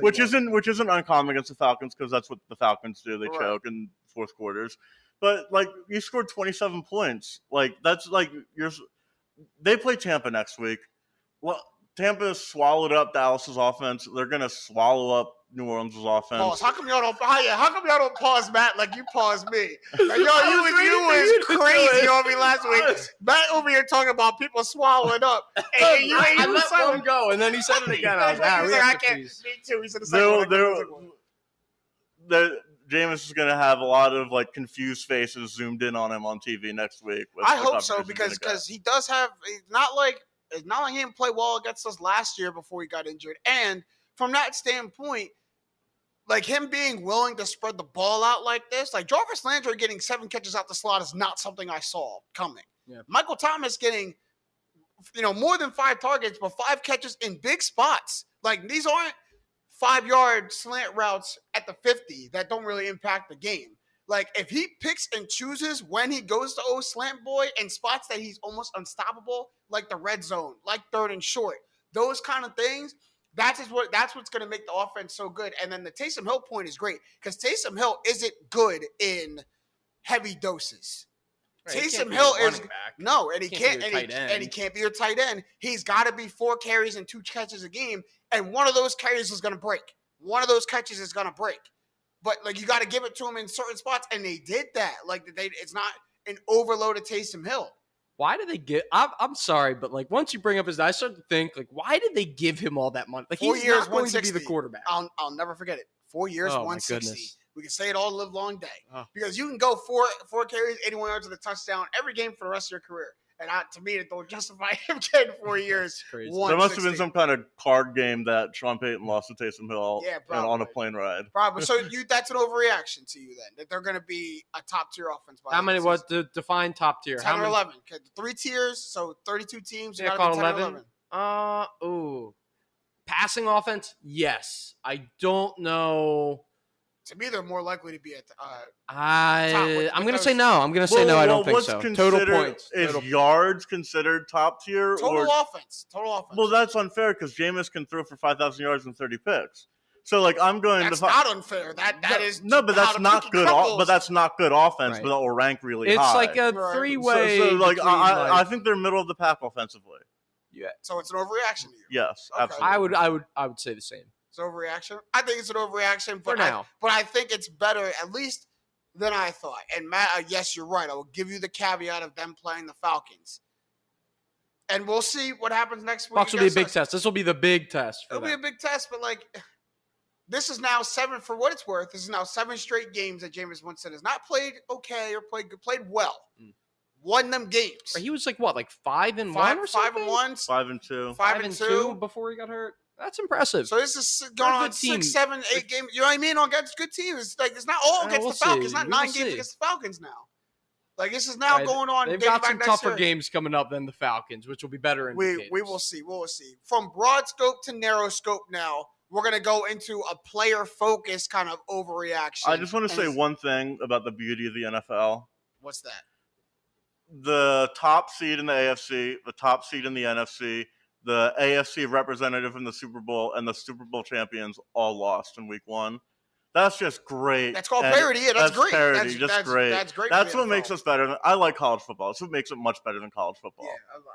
Speaker 4: which isn't uncommon against the Falcons because that's what the Falcons do. They choke in fourth quarters. But you scored 27 points. They play Tampa next week. Well, Tampa swallowed up Dallas's offense. They're gonna swallow up New Orleans' offense.
Speaker 2: Pause. How come y'all don't pause Matt like you paused me? You was crazy on me last week. Matt over here talking about people swallowing up. And
Speaker 3: I let one go, and then he said it again. I was like,
Speaker 2: I can't. Me too. He said the second one.
Speaker 4: Jameis is going to have a lot of like confused faces zoomed in on him on TV next week.
Speaker 2: I hope so because he does have. It's not like he didn't play well against us last year before he got injured, and from that standpoint, like him being willing to spread the ball out like this, like Jarvis Landry getting 7 catches out the slot is not something I saw coming.
Speaker 3: Yeah.
Speaker 2: Michael Thomas getting, more than 5 targets, but 5 catches in big spots. Like these aren't 5-yard slant routes at the 50 that don't really impact the game. Like if he picks and chooses when he goes to slant boy and spots that he's almost unstoppable, like the red zone, like 3rd and short, those kind of things. That's what's going to make the offense so good. And then the Taysom Hill point is great because Taysom Hill isn't good in heavy doses.
Speaker 3: Right,
Speaker 2: Taysom Hill is
Speaker 3: back.
Speaker 2: No, and he can't be your tight end. He's got to be 4 carries and 2 catches a game, and one of those carries is going to break. One of those catches is going to break. But like you got to give it to him in certain spots, and they did that. Like it's not an overloaded Taysom Hill.
Speaker 3: Why did they give? I'm sorry, but like once you bring up I start to think like, why did they give him all that money? Like
Speaker 2: 4
Speaker 3: he's
Speaker 2: years,
Speaker 3: not going to be
Speaker 2: 160.
Speaker 3: the quarterback.
Speaker 2: I'll never forget it. 4 years, 160.
Speaker 3: Goodness.
Speaker 2: We can say it all live long day
Speaker 3: because
Speaker 2: you can go four carries, 81 yards with a touchdown every game for the rest of your career. And to me, it don't justify him getting 4 years.
Speaker 3: Crazy.
Speaker 4: There must have been some kind of card game that Sean Payton lost to Taysom Hill on a plane ride.
Speaker 2: Probably. So that's an overreaction to you then, that they're going to be a top-tier offense.
Speaker 3: How many? What define top tier?
Speaker 2: 10 or 11. 3 tiers, so 32 teams.
Speaker 3: You call 11. Passing offense, yes. I don't know.
Speaker 2: To me, they're more likely to be at
Speaker 3: I'm going to say no. I'm going to say no. I don't think so. Total points.
Speaker 4: Is yards considered top tier?
Speaker 2: Total offense.
Speaker 4: Well, that's unfair because Jameis can throw for 5,000 yards and 30 picks. So, like, I'm going
Speaker 2: that's not unfair. That is
Speaker 4: no, but that's not good. But that's not good offense. Right. But that will rank really high.
Speaker 3: It's like a 3-way.
Speaker 4: So like, I think they're middle of the pack offensively.
Speaker 2: Yeah. So it's an overreaction to you.
Speaker 4: Yes, okay. Absolutely.
Speaker 3: I would say the same.
Speaker 2: It's an overreaction. I think it's an overreaction,
Speaker 3: but
Speaker 2: I think it's better at least than I thought. And Matt, yes, you're right. I will give you the caveat of them playing the Falcons. And we'll see what happens next week.
Speaker 3: Bucs will be a big test. This will be the big test.
Speaker 2: It'll be a big test, but like, this is now 7 for what it's worth. This is now 7 straight games that Jameis Winston has not played okay or played well. Won them games.
Speaker 3: He was like what, like 5-1 or something?
Speaker 2: 5-1,
Speaker 4: 5-2,
Speaker 2: 5-2
Speaker 3: before he got hurt. That's impressive.
Speaker 2: So this is going on 6, 7, 8 games. You know what I mean? Against good teams. Like it's not all against the Falcons. It's not 9 games against the Falcons now. Like this is now going on.
Speaker 3: They've got some tougher games coming up than the Falcons, which will be better.
Speaker 2: We will see. We will see. From broad scope to narrow scope now, we're going to go into a player-focused kind of overreaction.
Speaker 4: I just want to say one thing about the beauty of the NFL.
Speaker 2: What's that?
Speaker 4: The top seed in the AFC, the top seed in the NFC, the AFC representative in the Super Bowl, and the Super Bowl champions all lost in week 1. That's just great.
Speaker 2: That's called parity. Yeah, that's great.
Speaker 4: Parity, that's great.
Speaker 2: That's great.
Speaker 4: That's what makes us better. I like college football. That's what makes it much better than college football.
Speaker 2: Yeah,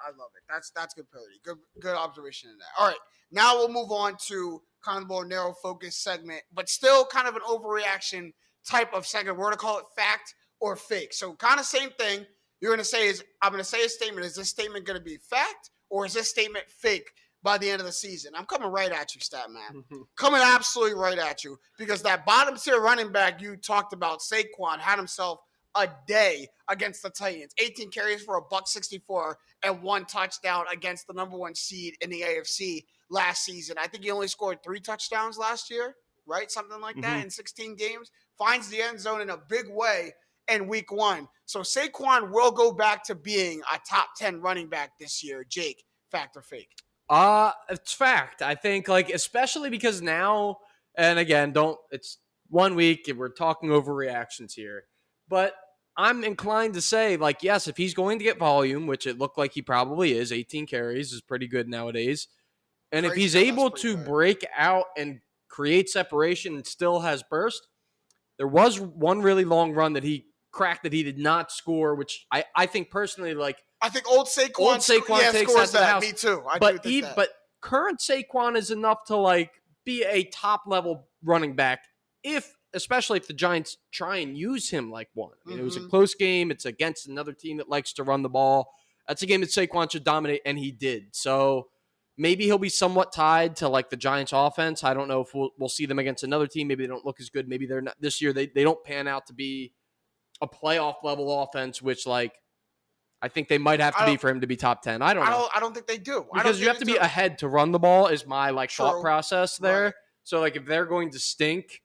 Speaker 2: I love it. That's good parity. Good observation in that. All right, now we'll move on to kind of the more narrow focus segment, but still kind of an overreaction type of segment. We're going to call it fact or fake. So kind of same thing. I'm going to say a statement. Is this statement going to be fact or is this statement fake by the end of the season? I'm coming right at you, Stat Man. Coming absolutely right at you because that bottom tier running back you talked about, Saquon, had himself a day against the Titans. 18 carries for $164 and 1 touchdown against the number 1 seed in the AFC last season. I think he only scored 3 touchdowns last year, right? Something like that in 16 games. Finds the end zone in a big way in week 1. So Saquon will go back to being a top 10 running back this year. Jake, fact or fake?
Speaker 3: It's fact. I think, like, especially because now, and again, it's 1 week and we're talking overreactions here, but I'm inclined to say, like, yes, if he's going to get volume, which it looked like he probably is, 18 carries is pretty good nowadays. And if he's able to break out and create separation and still has burst, there was one really long run that he cracked that he did not score, which I think personally, like,
Speaker 2: I think old Saquon takes
Speaker 3: scores that.
Speaker 2: Me too.
Speaker 3: But current Saquon is enough to like be a top level running back, especially if the Giants try and use him like one. I mean, it was a close game. It's against another team that likes to run the ball. That's a game that Saquon should dominate, and he did. So Maybe he'll be somewhat tied to like the Giants offense. I don't know if we'll see them against another team. Maybe they don't look as good. Maybe they're not this year. They don't pan out to be a playoff level offense, which like I think they might have to be for him to be top 10. I don't know.
Speaker 2: I don't think they do.
Speaker 3: Because you have to be ahead to run the ball is my like thought process there.
Speaker 2: Right.
Speaker 3: So like if they're going to stink,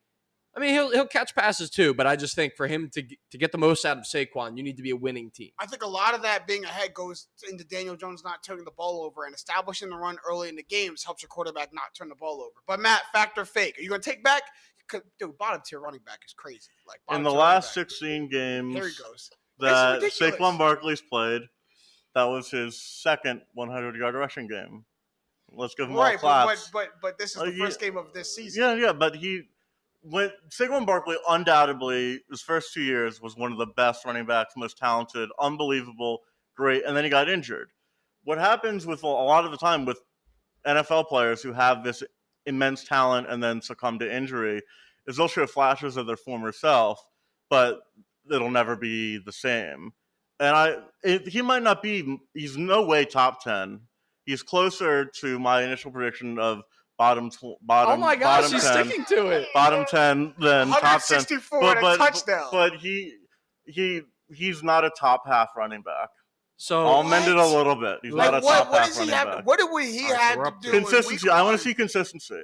Speaker 3: I mean he'll catch passes too, but I just think for him to get the most out of Saquon, you need to be a winning team.
Speaker 2: I think a lot of that being ahead goes into Daniel Jones not turning the ball over, and establishing the run early in the games helps your quarterback not turn the ball over. But Matt, fact or fake? Are you going to take back? Dude, bottom tier running back is crazy. Like
Speaker 4: in the last 16 games,
Speaker 2: here he goes.
Speaker 4: That Saquon Barkley's played, that was his second 100-yard rushing game. Let's give him all claps.
Speaker 2: But this is the first game of this season.
Speaker 4: Yeah, but Saquon Barkley undoubtedly his first 2 years was one of the best running backs, most talented, unbelievable, great, and then he got injured. What happens with a lot of the time with NFL players who have this immense talent and then succumb to injury is they'll show flashes of their former self, but it'll never be the same. And he might not be, he's no way top 10. He's closer to my initial prediction of bottom. Oh
Speaker 3: my gosh, he's sticking to it.
Speaker 4: Bottom 10 than top 10.
Speaker 2: 164 and a touchdown.
Speaker 4: But he's not a top half running back.
Speaker 3: So
Speaker 4: I'll amend it a little bit. He's not a top half running back.
Speaker 2: What did he have to do?
Speaker 4: Consistency. I want to see consistency.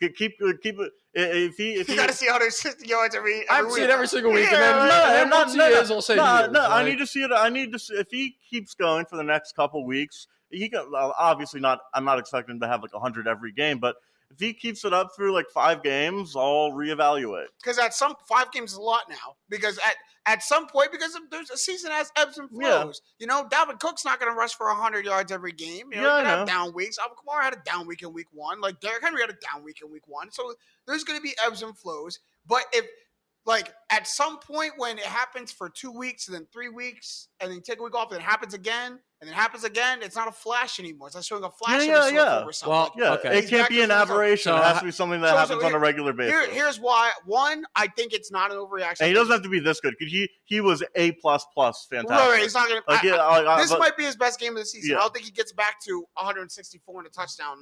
Speaker 4: Keep it. If
Speaker 2: you got to see 160 yards every week.
Speaker 3: I've seen it every single week, and then once he is, I'll say
Speaker 4: no. I need to see it. I need to see if he keeps going for the next couple weeks. He can obviously not. I'm not expecting him to have like 100 every game, but if he keeps it up through like 5 games, I'll reevaluate.
Speaker 2: Because at some 5 games is a lot now. Because at some point, because there's a season has ebbs and flows. Yeah. You know, Dalvin Cook's not going to rush for 100 yards every game. You know, have down weeks. Kamara had a down week in week 1. Like Derrick Henry had a down week in week 1. So there's going to be ebbs and flows. But if like at some point when it happens for 2 weeks and then 3 weeks and then you take a week off and it happens again. And it happens again. It's not a flash anymore. It's not showing a flash.
Speaker 4: It can't be an aberration. It has to be something that happens on a regular basis.
Speaker 2: Here's why. One, I think it's not an overreaction.
Speaker 4: And he doesn't have to be this good. He was A++, fantastic.
Speaker 2: Right, he's not going to. This might be his best game of the season. I don't think he gets back to 164 and a touchdown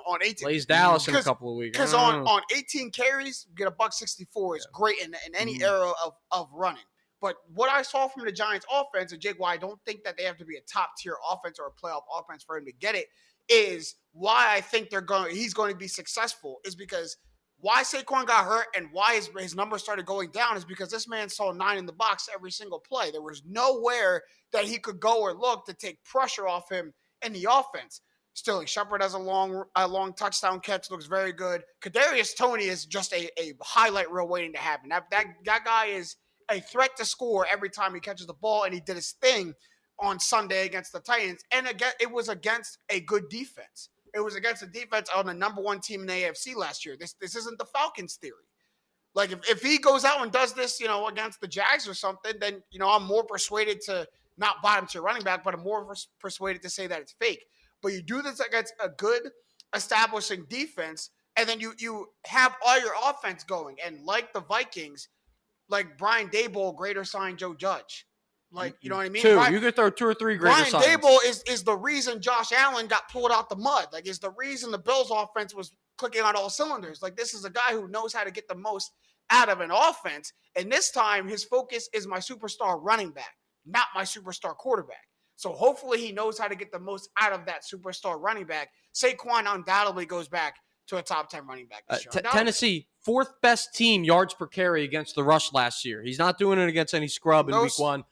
Speaker 2: on 18.
Speaker 3: Plays Dallas in a couple of weeks.
Speaker 2: Because on 18 carries, get a $164 is great in any era of running. But what I saw from the Giants offense, and Jake, why I don't think that they have to be a top-tier offense or a playoff offense for him to get it, is why I think he's going to be successful is because why Saquon got hurt and why his numbers started going down is because this man saw 9 in the box every single play. There was nowhere that he could go or look to take pressure off him in the offense. Sterling Shepard has a long touchdown catch, looks very good. Kadarius Toney is just a highlight reel waiting to happen. That guy is a threat to score every time he catches the ball, and he did his thing on Sunday against the Titans. And again, it was against a good defense. It was against a defense on the number 1 team in the AFC last year. This isn't the Falcons theory. Like if he goes out and does this, against the Jags or something, then I'm more persuaded to not bottom tier running back, but I'm more persuaded to say that it's fake. But you do this against a good establishing defense, and then you have all your offense going. And like the Vikings, like Brian Daboll, greater sign Joe Judge. Like, you know what I mean?
Speaker 3: You could throw 2 or 3 greater signs.
Speaker 2: Brian Daboll is the reason Josh Allen got pulled out the mud. Like, is the reason the Bills offense was clicking on all cylinders. Like, this is a guy who knows how to get the most out of an offense. And this time, his focus is my superstar running back, not my superstar quarterback. So hopefully he knows how to get the most out of that superstar running back. Saquon undoubtedly goes back to a top 10 running back this year.
Speaker 3: Tennessee, 4th best team yards per carry against the rush last year. He's not doing it against any scrub in week 1.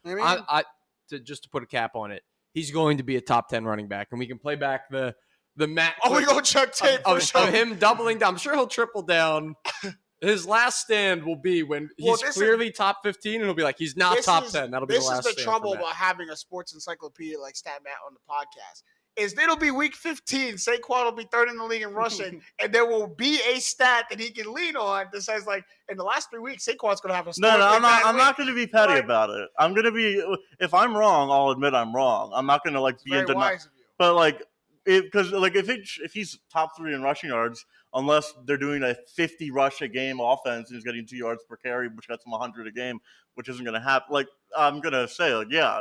Speaker 3: Just to put a cap on it, he's going to be a top 10 running back, and we can play back the Matt.
Speaker 2: We go check tape
Speaker 3: of him doubling down. I'm sure he'll triple down. His last stand will be when he's clearly top 15, and he'll be like, he's not top 10. That'll be the last stand.
Speaker 2: This is the trouble about having a sports encyclopedia like Stat Matt on the podcast. Is it'll be week 15, Saquon will be 3rd in the league in rushing, and there will be a stat that he can lean on that says, like, in the last 3 weeks, Saquon's going to have a
Speaker 4: No, I'm not going to be petty about it. I'm going to be, if I'm wrong, I'll admit I'm wrong. I'm not going to, like, be in denial. But, like, if he's top 3 in rushing yards, unless they're doing a 50 rush a game offense and he's getting 2 yards per carry, which gets him 100 a game, which isn't going to happen. Like, I'm going to say, like, yeah,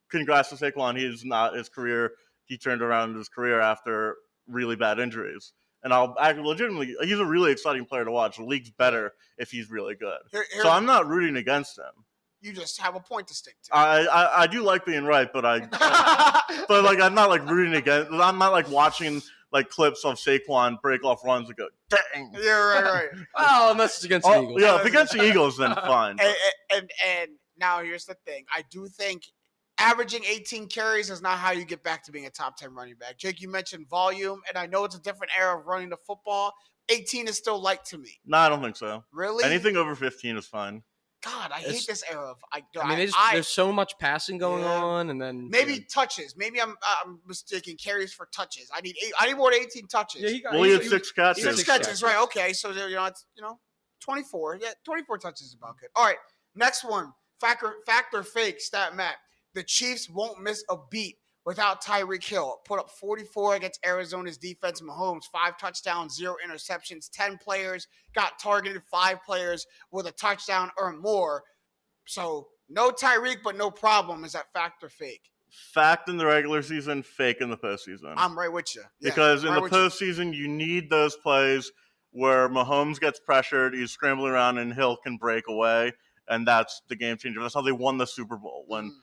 Speaker 4: congrats to Saquon. He turned around his career after really bad injuries. And I'll legitimately, he's a really exciting player to watch. The league's better if he's really good. So I'm not rooting against him.
Speaker 2: You just have a point to stick to.
Speaker 4: I do like being right, but but like I'm not like rooting against. I'm not like watching like clips of Saquon break off runs and go, dang.
Speaker 2: Yeah, right.
Speaker 3: Oh, unless it's against the Eagles.
Speaker 4: Yeah, if against the Eagles, then fine.
Speaker 2: And now here's the thing. I do think averaging 18 carries is not how you get back to being a top 10 running back. Jake, you mentioned volume, and I know it's a different era of running the football. 18 is still light to me.
Speaker 4: No, I don't think so.
Speaker 2: Really?
Speaker 4: Anything over 15 is fine.
Speaker 2: God, I hate this era of.
Speaker 3: There's so much passing going on, and then
Speaker 2: maybe touches. Maybe I'm mistaking carries for touches. I need more than 18 touches.
Speaker 4: Yeah, he had 6 catches.
Speaker 2: 6 catches, right? Okay, so it's 24. Yeah, 24 touches is about good. All right, next one. Factor fake stat map. The Chiefs won't miss a beat without Tyreek Hill. Put up 44 against Arizona's defense. Mahomes, 5 touchdowns, 0 interceptions. 10 players got targeted, 5 players with a touchdown or more. So no Tyreek, but no problem. Is that fact or fake?
Speaker 4: Fact in the regular season, fake in the postseason.
Speaker 2: I'm right with you.
Speaker 4: Yeah, because in the postseason, you need those plays where Mahomes gets pressured, he's scrambling around, and Hill can break away, and that's the game changer. That's how they won the Super Bowl when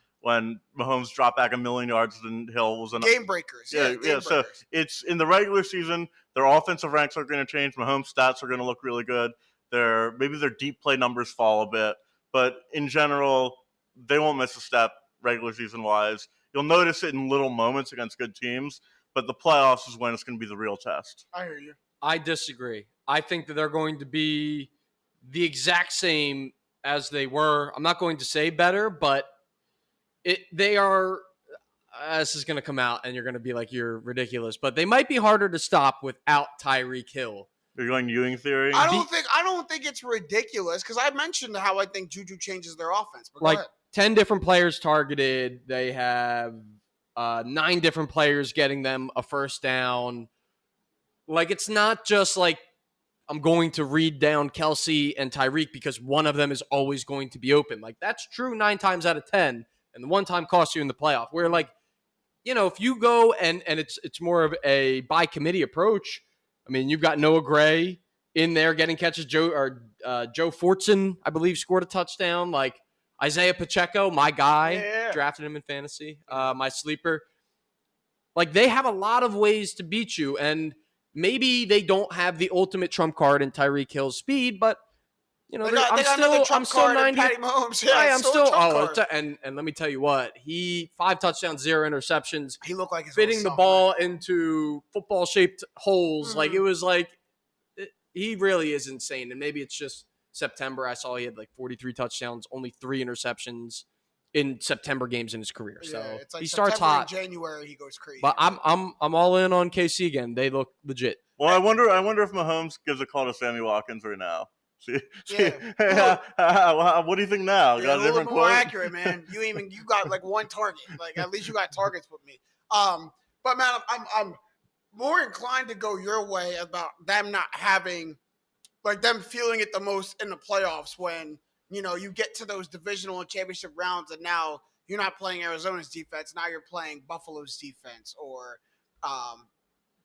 Speaker 4: Mahomes dropped back 1,000,000 yards and Hill was
Speaker 2: game breakers.
Speaker 4: Yeah. So it's in the regular season, their offensive ranks are going to change. Mahomes' stats are going to look really good. Maybe their deep play numbers fall a bit, but in general, they won't miss a step regular season wise. You'll notice it in little moments against good teams, but the playoffs is when it's going to be the real test.
Speaker 2: I hear you.
Speaker 3: I disagree. I think that they're going to be the exact same as they were. I'm not going to say better, but they are. This is going to come out, and you're going to be like, "You're ridiculous." But they might be harder to stop without Tyreek Hill.
Speaker 4: You're going Ewing theory.
Speaker 2: I don't think it's ridiculous because I mentioned how I think Juju changes their offense. But
Speaker 3: like 10 different players targeted. They have 9 different players getting them a first down. Like it's not just like I'm going to read down Kelsey and Tyreek because one of them is always going to be open. Like that's true 9 times out of 10. And the one time costs you in the playoff. Where like, if you go and it's more of a by committee approach. I mean, you've got Noah Gray in there getting catches. Joe Fortson, I believe, scored a touchdown. Like Isaiah Pacheco, my guy, drafted him in fantasy, my sleeper. Like they have a lot of ways to beat you, and maybe they don't have the ultimate trump card in Tyreek Hill's speed, but. I'm still 90.
Speaker 2: Patty Mahomes. Yeah,
Speaker 3: I'm still. And let me tell you what, 5 touchdowns, 0 interceptions.
Speaker 2: He looked like he's
Speaker 3: fitting the ball into football-shaped holes. Like it was like he really is insane. And maybe it's just September. I saw he had like 43 touchdowns, only 3 interceptions in September games in his career. So
Speaker 2: it's like
Speaker 3: he
Speaker 2: September
Speaker 3: starts hot.
Speaker 2: In January he goes crazy.
Speaker 3: But I'm all in on KC again. They look legit.
Speaker 4: Well, I wonder if Mahomes gives a call to Sammy Watkins right now. What do you think now?
Speaker 2: Got a little more accurate, man. You got like 1 target. Like at least you got targets with me. But man, I'm more inclined to go your way about them not having, like them feeling it the most in the playoffs when you get to those divisional and championship rounds, and now you're not playing Arizona's defense. Now you're playing Buffalo's defense or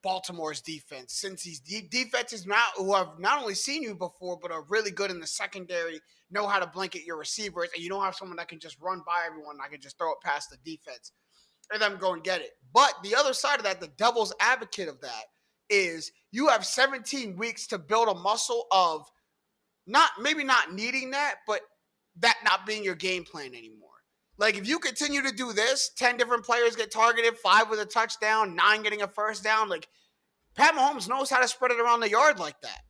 Speaker 2: Baltimore's defense. Since these defenses who have not only seen you before, but are really good in the secondary, know how to blanket your receivers, and you don't have someone that can just run by everyone. I can just throw it past the defense and them go and get it. But the other side of that, the devil's advocate of that, is you have 17 weeks to build a muscle of maybe not needing that, but that not being your game plan anymore. Like, if you continue to do this, 10 different players get targeted, 5 with a touchdown, 9 getting a first down. Like, Pat Mahomes knows how to spread it around the yard like that.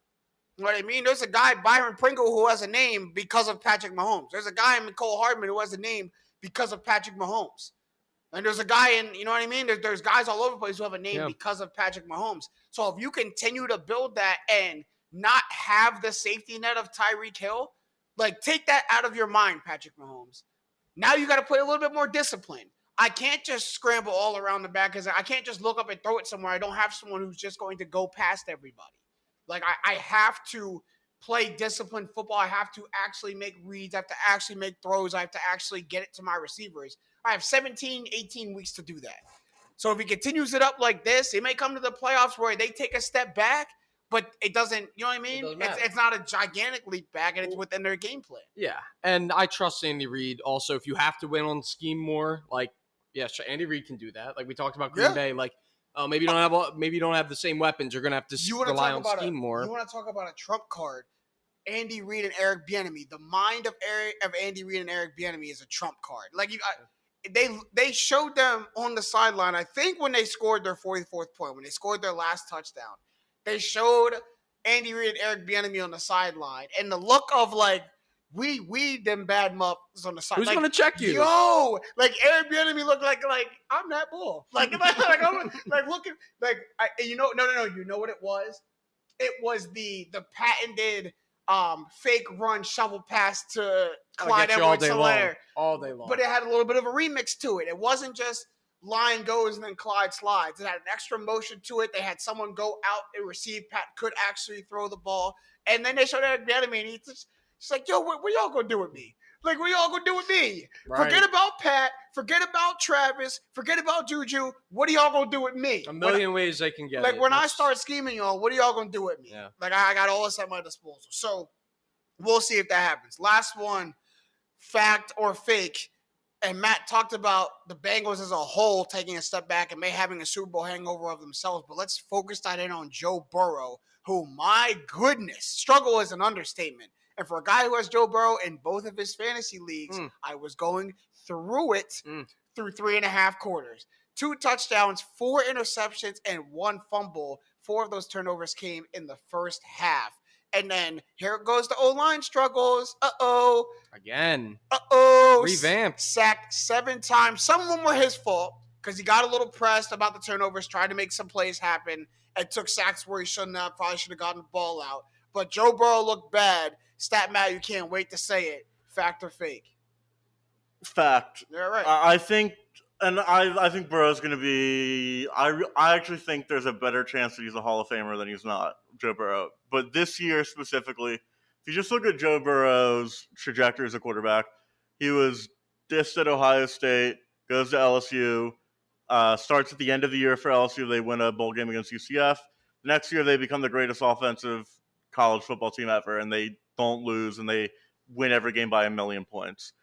Speaker 2: You know what I mean? There's a guy, Byron Pringle, who has a name because of Patrick Mahomes. There's a guy, Mecole Hardman, who has a name because of Patrick Mahomes. And there's a guy you know what I mean? There's guys all over the place who have a name because of Patrick Mahomes. So if you continue to build that and not have the safety net of Tyreek Hill, like, take that out of your mind, Patrick Mahomes. Now you got to put a little bit more discipline. I can't just scramble all around the back because I can't just look up and throw it somewhere. I don't have someone who's just going to go past everybody. Like, I have to play disciplined football. I have to actually make reads. I have to actually make throws. I have to actually get it to my receivers. I have 17, 18 weeks to do that. So if he continues it up like this, it may come to the playoffs where they take a step back, but it doesn't, you know what I mean? It's not a gigantic leap back, and it's within their game plan.
Speaker 3: Yeah, and I trust Andy Reid. Also, if you have to win on scheme more, like, yes, Andy Reid can do that. Like we talked about Green Bay, like maybe you don't have the same weapons. You're gonna have to rely on scheme more.
Speaker 2: You want to talk about a trump card? Andy Reid and Eric Bieniemy. The mind of Andy Reid and Eric Bieniemy is a trump card. Like they showed them on the sideline. I think when they scored their 44th point, when they scored their last touchdown, they showed Andy Reid and Eric Bieniemy on the sideline, and the look of like we them bad muffs on the side.
Speaker 3: Who's
Speaker 2: like,
Speaker 3: gonna check you?
Speaker 2: Yo, like Eric Bieniemy looked like I'm that bull. Like I'm like looking like no. You know what it was? It was the patented fake run shovel pass to Clyde Edwards-Helaire
Speaker 3: all day long.
Speaker 2: But it had a little bit of a remix to it. It wasn't just line goes and then Clyde slides. It had an extra motion to it. They had someone go out and receive. Pat could actually throw the ball, and then they showed Eric Bieniemy, and he's like, "Yo, what y'all gonna do with me? Like, what y'all gonna do with me? Right. Forget about Pat. Forget about Travis. Forget about Juju. What are y'all gonna do with me?
Speaker 3: A million ways they can get
Speaker 2: like
Speaker 3: it.
Speaker 2: When I start scheming y'all, what are y'all gonna do with me?
Speaker 3: Yeah.
Speaker 2: Like I got all this at my disposal. So we'll see if that happens. Last one, fact or fake. And Matt talked about the Bengals as a whole taking a step back and may having a Super Bowl hangover of themselves. But let's focus that in on Joe Burrow, who, my goodness, struggle is an understatement. And for a guy who has Joe Burrow in both of his fantasy leagues, I was going through it through 3.5 quarters. 2 touchdowns, 4 interceptions, and 1 fumble. 4 of those turnovers came in the first half. And then here goes the O-line struggles. Uh-oh.
Speaker 3: Again.
Speaker 2: Uh-oh.
Speaker 3: Revamped.
Speaker 2: Sacked 7 times. Some of them were his fault because he got a little pressed about the turnovers, tried to make some plays happen, and took sacks where he shouldn't have. Probably should have gotten the ball out. But Joe Burrow looked bad. Stat Matt, you can't wait to say it. Fact or fake?
Speaker 4: Fact.
Speaker 2: You're right.
Speaker 4: I think Burrow's going to be. I actually think there's a better chance that he's a Hall of Famer than he's not, Joe Burrow. But this year specifically, if you just look at Joe Burrow's trajectory as a quarterback, he was dissed at Ohio State, goes to LSU, starts at the end of the year for LSU. They win a bowl game against UCF. Next year, they become the greatest offensive college football team ever, and they don't lose, and they win every game by 1,000,000 points.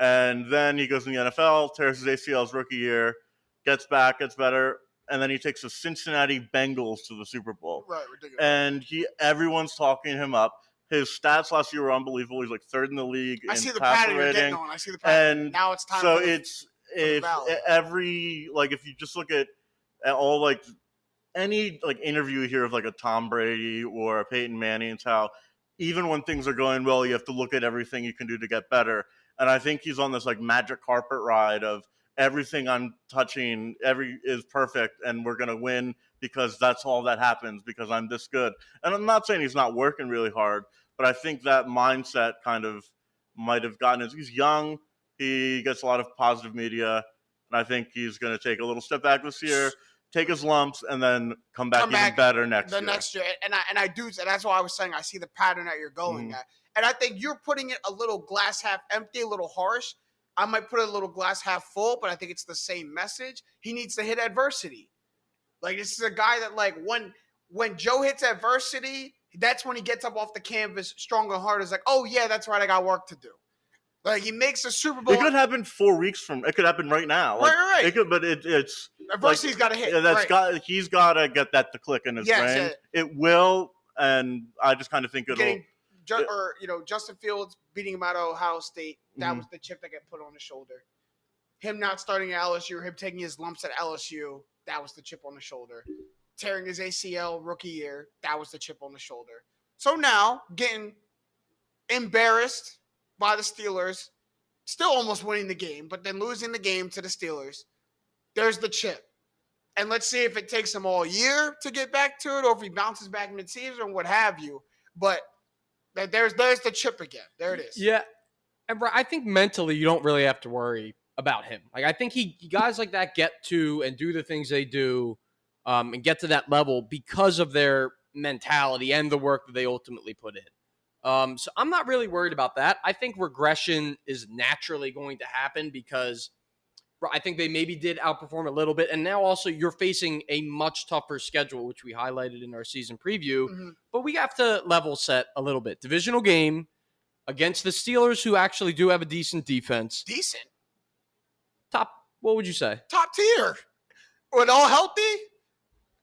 Speaker 4: And then he goes in the NFL, tears his ACL his rookie year, gets back, gets better, and then he takes the Cincinnati Bengals to the Super Bowl.
Speaker 2: Right, ridiculous.
Speaker 4: And everyone's talking him up. His stats last year were unbelievable. He's like 3rd in the league in passer rating. I see the pattern you're getting on.
Speaker 2: I see the pattern. And now it's time. So
Speaker 4: if you just look at all like any like interview you hear of like a Tom Brady or a Peyton Manning, it's how even when things are going well, you have to look at everything you can do to get better. And I think he's on this like magic carpet ride of everything I'm touching is perfect, and we're gonna win because that's all that happens because I'm this good. And I'm not saying he's not working really hard, but I think that mindset kind of might have gotten he's young, he gets a lot of positive media, and I think he's gonna take a little step back this year, take his lumps, and then come back even better next year.
Speaker 2: Next year. And I do, and that's why I was saying I see the pattern that you're going at. And I think you're putting it a little glass half empty, a little harsh. I might put it a little glass half full, but I think it's the same message. He needs to hit adversity. Like, this is a guy that, like, when Joe hits adversity, that's when he gets up off the canvas strong and hard. It's like, oh, yeah, that's right, I got work to do. Like, he makes a Super Bowl.
Speaker 4: It could happen 4 weeks from. It could happen right now. Like,
Speaker 2: right.
Speaker 4: It could, but it's
Speaker 2: adversity's got to hit.
Speaker 4: Yeah, he's got to get that to click in his brain. Yeah. It will, and I just kind of think it'll.
Speaker 2: Justin Fields beating him out of Ohio State. That was the chip that got put on his shoulder. Him not starting at LSU, him taking his lumps at LSU. That was the chip on the shoulder. Tearing his ACL rookie year. That was the chip on the shoulder. So now getting embarrassed by the Steelers, still almost winning the game, but then losing the game to the Steelers. There's the chip. And let's see if it takes him all year to get back to it or if he bounces back mid-season or what have you. But there's the chip again. There it is.
Speaker 3: Yeah. And I think mentally you don't really have to worry about him. Like, I think guys like that get to and do the things they do and get to that level because of their mentality and the work that they ultimately put in. So I'm not really worried about that. I think regression is naturally going to happen because I think they maybe did outperform a little bit. And now also you're facing a much tougher schedule, which we highlighted in our season preview.
Speaker 2: Mm-hmm.
Speaker 3: But we have to level set a little bit. Divisional game against the Steelers, who actually do have a decent defense.
Speaker 2: Decent.
Speaker 3: Top, what would you say?
Speaker 2: Top tier. With all healthy,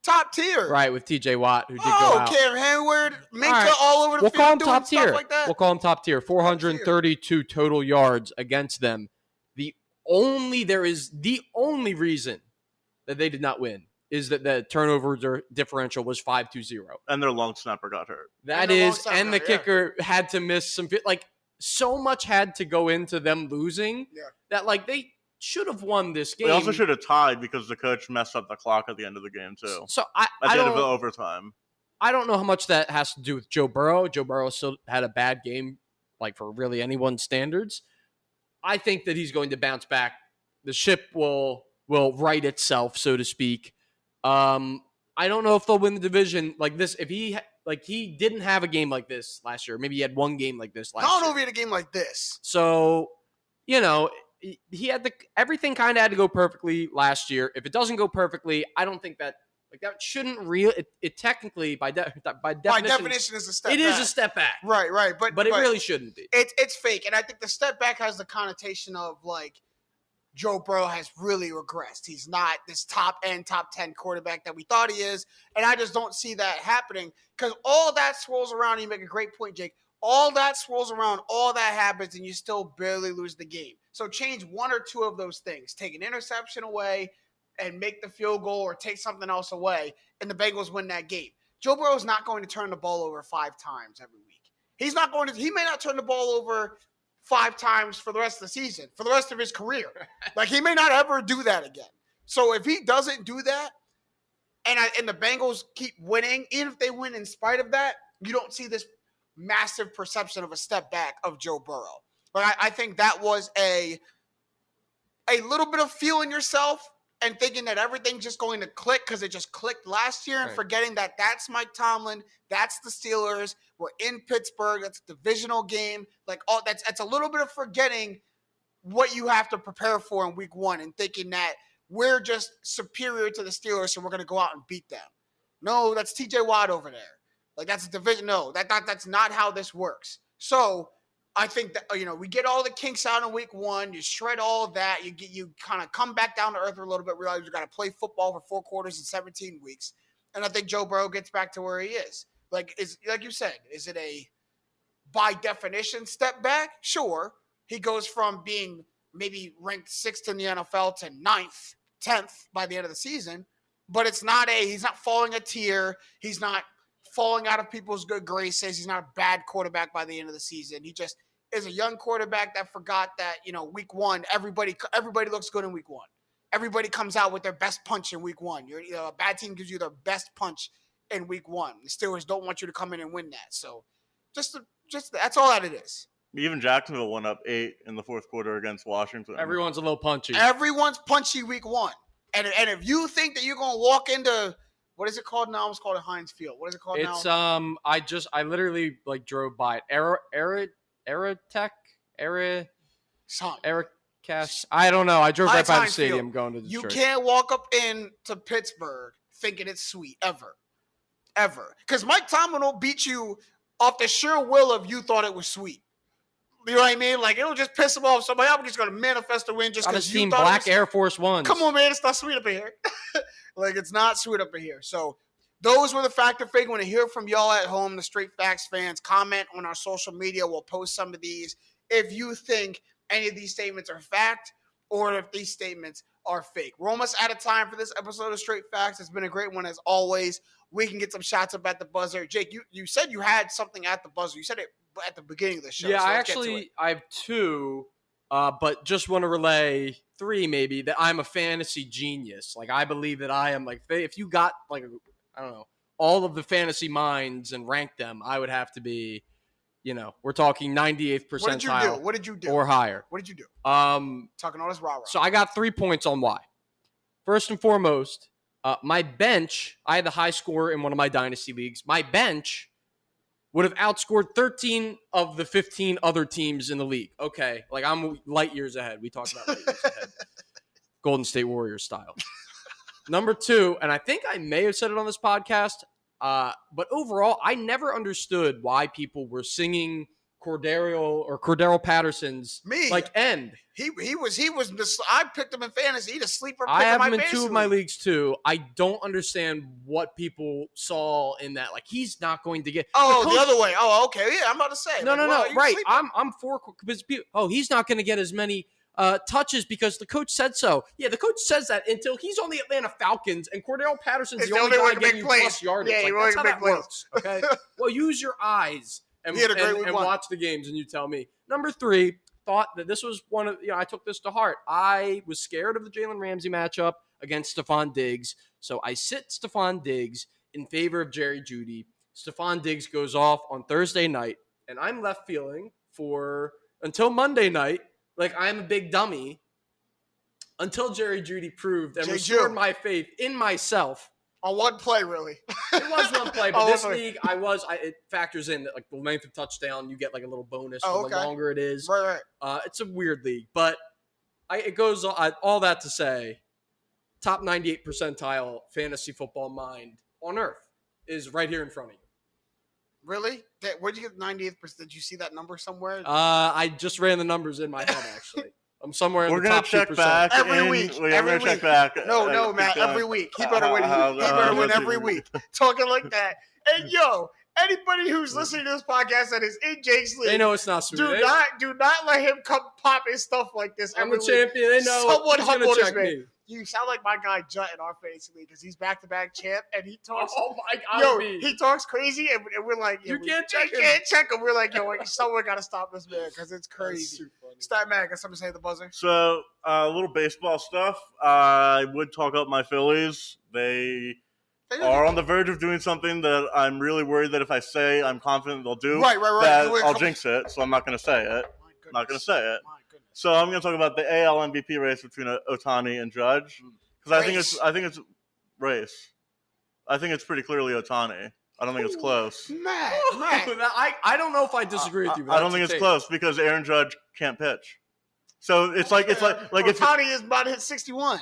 Speaker 2: top tier.
Speaker 3: Right, with TJ Watt, who did go out.
Speaker 2: Cam Hayward, Minka all over the field doing stuff like that.
Speaker 3: We'll call him top tier. 432 total yards against them. The only reason that they did not win is that the turnover differential was 5-0.
Speaker 4: And their long snapper got hurt.
Speaker 3: And the kicker had to miss some, so much had to go into them losing that, they should have won this game.
Speaker 4: They also should have tied because the coach messed up the clock at the end of the game, too.
Speaker 3: So
Speaker 4: at the end of the overtime.
Speaker 3: I don't know how much that has to do with Joe Burrow. Joe Burrow still had a bad game, for really anyone's standards. I think that he's going to bounce back. The ship will right itself, so to speak. I don't know if they'll win the division like this. If he didn't have a game like this last year. Maybe he had one game like this last year.
Speaker 2: I don't know if he had a game like this.
Speaker 3: So, he had everything kind of had to go perfectly last year. If it doesn't go perfectly, I don't think that that shouldn't it technically by definition
Speaker 2: is a step back.
Speaker 3: It is a step back.
Speaker 2: Right. But
Speaker 3: it really shouldn't be.
Speaker 2: It's fake. And I think the step back has the connotation of Joe Burrow has really regressed. He's not this top 10 quarterback that we thought he is. And I just don't see that happening because all that swirls around. You make a great point, Jake. All that swirls around, all that happens, and you still barely lose the game. So change one or two of those things. Take an interception away and make the field goal or take something else away, and the Bengals win that game. Joe Burrow is not going to turn the ball over 5 times every week. He may not turn the ball over 5 times for the rest of the season, for the rest of his career. He may not ever do that again. So if he doesn't do that, and the Bengals keep winning, even if they win in spite of that, you don't see this massive perception of a step back of Joe Burrow. But I think that was a little bit of feeling yourself and thinking that everything's just going to click because it just clicked last year and forgetting that that's Mike Tomlin, that's the Steelers, we're in Pittsburgh, that's a divisional game. That's a little bit of forgetting what you have to prepare for in week 1 and thinking that we're just superior to the Steelers and we're going to go out and beat them. No, that's TJ Watt over there. That's a division. No, that's not how this works. So I think that, we get all the kinks out in week 1. You shred all of that. You kind of come back down to earth a little bit, realize you got to play football for 4 quarters and 17 weeks. And I think Joe Burrow gets back to where he is. Like you said, is it a, by definition, step back? Sure. He goes from being maybe ranked 6th in the NFL to 9th, 10th by the end of the season. But he's not falling a tier. He's not falling out of people's good graces. He's not a bad quarterback by the end of the season. He just is a young quarterback that forgot that, week 1, everybody looks good in week 1. Everybody comes out with their best punch in week 1. A bad team gives you their best punch in week 1. The Steelers don't want you to come in and win that. So just that's all that it is.
Speaker 4: Even Jacksonville went up 8 in the 4th quarter against Washington.
Speaker 3: Everyone's a little punchy.
Speaker 2: Everyone's punchy week 1. And if you think that you're going to walk into, what is it called now? It's called a Heinz Field. What is it called now?
Speaker 3: It's I literally drove by it. Ericast. I don't know. I drove right by the stadium going to the church.
Speaker 2: You can't walk up into Pittsburgh thinking it's sweet ever. Because Mike Tomlin will beat you off the sheer will of you thought it was sweet. You know what I mean? It'll just piss him off. Somebody else is going to manifest a win just because you thought
Speaker 3: Black Air Force Ones.
Speaker 2: Come on, man. It's not sweet up in here. It's not sweet up in here. So those were the Fact or Fake. I want to hear from y'all at home, the Straight Facts fans. Comment on our social media. We'll post some of these. If you think any of these statements are fact or if these statements are fake. We're almost out of time for this episode of Straight Facts. It's been a great one as always. We can get some shots up at the buzzer. Jake, you said you had something at the buzzer. You said it at the beginning of the show.
Speaker 3: Yeah,
Speaker 2: so
Speaker 3: I have 2, but just want to relay 3 maybe, that I'm a fantasy genius. I believe that I am, if you got, I don't know, all of the fantasy minds and ranked them, I would have to be, we're talking 98th percentile.
Speaker 2: What did you do?
Speaker 3: Or higher.
Speaker 2: What did you do?
Speaker 3: Talking
Speaker 2: all this rah-rah.
Speaker 3: So I got 3 points on why. First and foremost, my bench, I had the high score in one of my dynasty leagues. My bench would have outscored 13 of the 15 other teams in the league. Okay, I'm light years ahead. We talked about light years ahead. Golden State Warriors style. Number 2, and I think I may have said it on this podcast, but overall, I never understood why people were singing Cordero Patterson's end.
Speaker 2: He was. I picked him in fantasy. He's a sleeper.
Speaker 3: I have him in 2 of my leagues too. I don't understand what people saw in that. Like, he's not going to get.
Speaker 2: The other way. Oh, okay. Yeah, I'm about to say.
Speaker 3: No. Right. I'm for because he's not going to get as many touches because the coach said so. Yeah, the coach says that until he's on the Atlanta Falcons and Cordero Patterson's the only guy getting you plus yardage. Yeah, that's how that works. Okay. Well, use your eyes and watch the games, and you tell me. Number 3, thought that this was one of, I took this to heart. I was scared of the Jalen Ramsey matchup against Stephon Diggs, so I sit Stephon Diggs in favor of Jerry Jeudy. Stephon Diggs goes off on Thursday night, and I'm left feeling until Monday night like I'm a big dummy until Jerry Jeudy proved and restored my faith in myself.
Speaker 2: On one play, really.
Speaker 3: It was one play, but this league, it factors in that, like, the length of touchdown, you get like a little bonus the longer it is.
Speaker 2: Right.
Speaker 3: It's a weird league, but it goes all that to say, top 98 percentile fantasy football mind on earth is right here in front of you.
Speaker 2: Really? Where'd you get 98th percent? Did you see that number somewhere?
Speaker 3: I just ran the numbers in my head, actually. I'm somewhere in the top 2%.
Speaker 4: We're going to check back
Speaker 2: every week.
Speaker 4: We're going to check back.
Speaker 2: No, Matt, every week. He better win. He better win every week. Talking like that. And anybody who's listening to this podcast that is in Jake's league,
Speaker 3: they know it's not sweet.
Speaker 2: Do not let him come pop his stuff like this.
Speaker 3: I'm the champion. They know.
Speaker 2: Someone humble this man. You sound like my guy Jutt in our fantasy league because he's back-to-back champ and he talks.
Speaker 3: Oh my God!
Speaker 2: He talks crazy and we're like,
Speaker 3: you can't check
Speaker 2: him. We're like, someone got to stop this man because it's crazy. Stat man, got something to say at the buzzer?
Speaker 4: So a little baseball stuff. I would talk up my Phillies. They are on the verge of doing something that I'm really worried that if I say I'm confident they'll do,
Speaker 2: right.
Speaker 4: that I'll jinx it. So I'm not going to say it. Not going to say it. So I'm going to talk about the AL MVP race between Ohtani and Judge because I think it's race. I think it's pretty clearly Ohtani. I don't think it's close.
Speaker 2: Matt.
Speaker 3: I don't know if I disagree with you.
Speaker 4: I don't think it's close because Aaron Judge can't pitch. So it's like
Speaker 2: Ohtani is about to hit 61.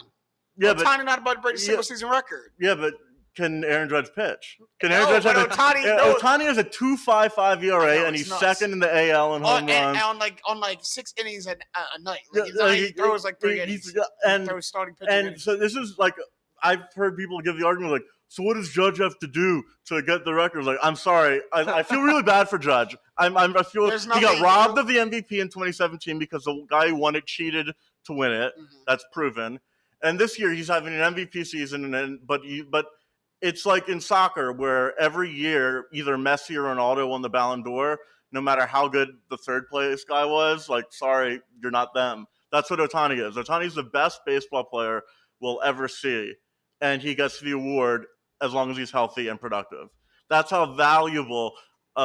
Speaker 4: Yeah,
Speaker 2: Ohtani not about to break the single season record.
Speaker 4: Yeah, but can Aaron Judge pitch? Ohtani has a 2.55 ERA and he's second in the AL in home runs.
Speaker 2: On 6 innings a night. He throws like 3 innings. He throws starting pitching.
Speaker 4: And so this is like, I've heard people give the argument like, so what does Judge have to do to get the record? Like, I'm sorry, I feel really bad for Judge. I feel he got robbed of the MVP in 2017 because the guy who won it cheated to win it. Mm-hmm. That's proven. And this year he's having an MVP season, but it's like in soccer where every year either Messi or Ronaldo won the Ballon d'Or, no matter how good the third place guy was, like, sorry, you're not them. That's what Ohtani is. Ohtani's the best baseball player we'll ever see, and he gets the award as long as he's healthy and productive. That's how valuable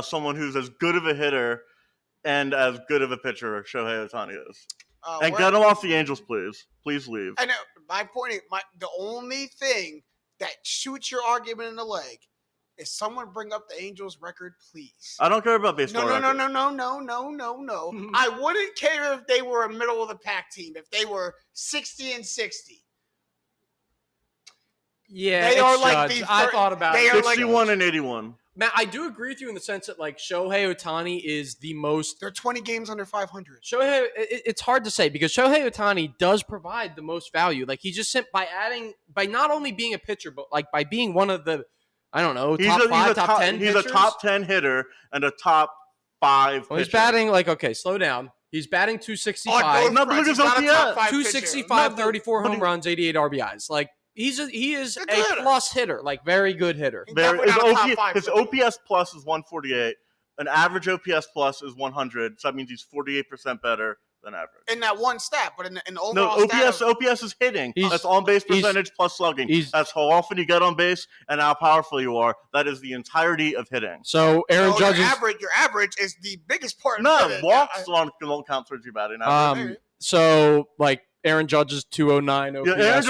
Speaker 4: someone who's as good of a hitter and as good of a pitcher Shohei Ohtani is. And get him off the Angels, please. Please leave.
Speaker 2: I know. The only thing that shoots your argument in the leg is someone bring up the Angels record, please.
Speaker 4: I don't care about baseball.
Speaker 2: No. I wouldn't care if they were a middle of the pack team. If they were 60-60.
Speaker 3: Yeah, they are like I thought about it.
Speaker 4: 61 and 81.
Speaker 3: Matt, I do agree with you in the sense that, like, Shohei Ohtani is the most.
Speaker 2: They're 20 games under 500.
Speaker 3: It's hard to say because Shohei Ohtani does provide the most value. Like, he just by not only being a pitcher, but like by being one of the, I don't know, top 10
Speaker 4: He's a top 10 hitter and a top 5 pitcher.
Speaker 3: He's batting slow down. He's batting 265.
Speaker 4: Look at his OPS.
Speaker 3: 265, 34 home runs, 88 RBIs. Like, he is a plus hitter, like very good hitter.
Speaker 4: His OPS plus is 148. An average OPS plus is 100. So that means he's 48% better than average.
Speaker 2: In that one stat, but in the overall
Speaker 4: OPS is hitting. That's on base percentage plus slugging. That's how often you get on base and how powerful you are. That is the entirety of hitting.
Speaker 3: So Aaron Judge,
Speaker 2: your average is the biggest part.
Speaker 4: No, walks don't count towards your batting average.
Speaker 3: So like. Aaron Judge's 209 OPS.
Speaker 4: Yeah, Aaron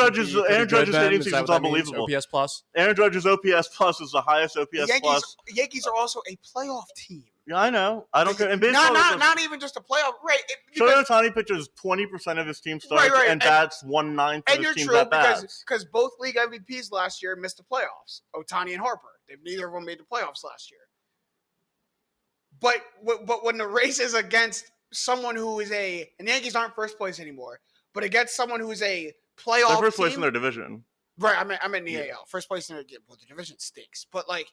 Speaker 4: Judge's hitting season is unbelievable.
Speaker 3: OPS plus.
Speaker 4: Aaron Judge's OPS plus is the highest OPS plus.
Speaker 2: Yankees are also a playoff team.
Speaker 4: Yeah, I know. I don't care. And baseball,
Speaker 2: not even just a playoff, right?
Speaker 4: Shohei Ohtani pitches 20% of his team starts, and bats 1/9 of his team's at bats.
Speaker 2: Because both league MVPs last year missed the playoffs. Ohtani and Harper. Neither of them made the playoffs last year. But when the race is against someone who is and the Yankees aren't first place anymore, but against someone who is a playoff
Speaker 4: They're first place
Speaker 2: team,
Speaker 4: in their division.
Speaker 2: Right, I'm in the AL. First place in their division. Well, the division stinks. But like,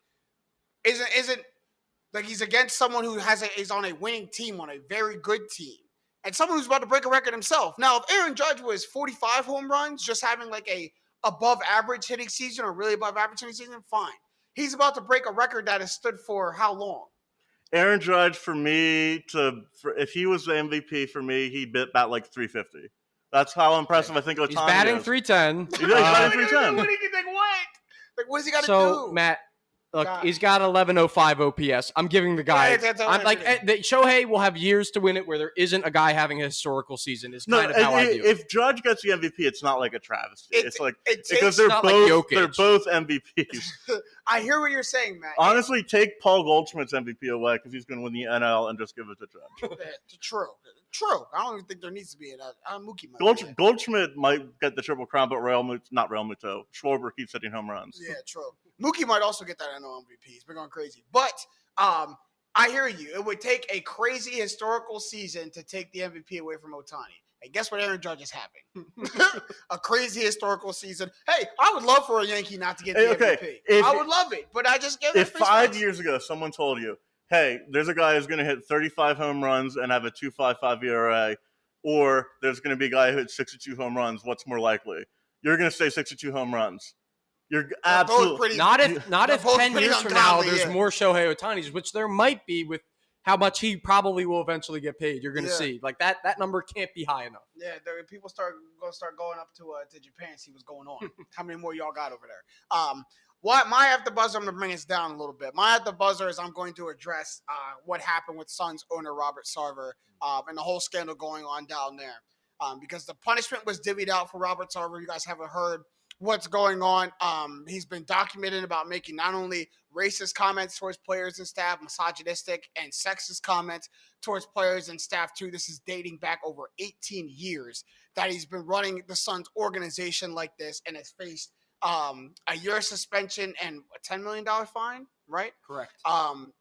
Speaker 2: isn't like he's against someone who is on a winning team, on a very good team, and someone who's about to break a record himself. Now, if Aaron Judge was 45 home runs, just having like a above average hitting season or really above average hitting season, fine. He's about to break a record that has stood for how long?
Speaker 4: Aaron Judge, for me, if he was the MVP for me, he'd bat like 350. That's how impressive I think Ohtani is.
Speaker 3: He's batting 310.
Speaker 4: He's batting 310.
Speaker 2: What does he got to do?
Speaker 3: So, Matt, look, he's got 1105 OPS. I'm giving the guy. I'm like, Shohei will have years to win it where there isn't a guy having a historical season. Is kind of how I view it.
Speaker 4: If Judge gets the MVP, it's not like a travesty. It's like because
Speaker 3: they're
Speaker 4: both MVPs.
Speaker 2: I hear what you're saying, Matt.
Speaker 4: Honestly, take Paul Goldschmidt's MVP away because he's going to win the NL and just give it to Judge.
Speaker 2: True. I don't even think there needs to be Mookie might.
Speaker 4: Goldschmidt might get the Triple Crown, but Schwarber keeps hitting home runs.
Speaker 2: Yeah, true. Mookie might also get that NL MVP. He's been going crazy. But I hear you. It would take a crazy historical season to take the MVP away from Ohtani. And guess what Aaron Judge is having? A crazy historical season. Hey, I would love for a Yankee not to get the MVP. I would love it, but I just give it.
Speaker 4: If 5 years ago someone told you, hey, there's a guy who's going to hit 35 home runs and have a 2.55 ERA, or there's going to be a guy who hits 62 home runs, what's more likely? You're going to say 62 home runs. You're absolutely
Speaker 3: not if 10 years from now there's more Shohei Ohtanis, which there might be with how much he probably will eventually get paid. You're going to see like that number can't be high enough.
Speaker 2: Yeah, people start going up to Japan, see what's going on. How many more y'all got over there? My at the buzzer, I'm going to bring us down a little bit. My at the buzzer is I'm going to address what happened with Suns owner Robert Sarver and the whole scandal going on down there. Because the punishment was divvied out for Robert Sarver. You guys haven't heard what's going on. He's been documented about making not only racist comments towards players and staff, misogynistic and sexist comments towards players and staff too. This is dating back over 18 years that he's been running the Suns organization like this and has faced a year suspension and a $10 million fine, right?
Speaker 3: Correct.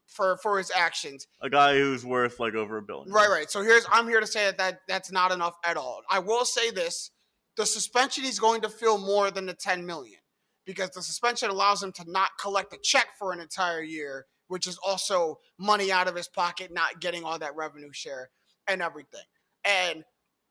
Speaker 2: For his actions.
Speaker 4: A guy who's worth like over $1 billion.
Speaker 2: Right. So I'm here to say that's not enough at all. I will say this. The suspension is going to feel more than the $10 million because the suspension allows him to not collect a check for an entire year, which is also money out of his pocket, not getting all that revenue share and everything.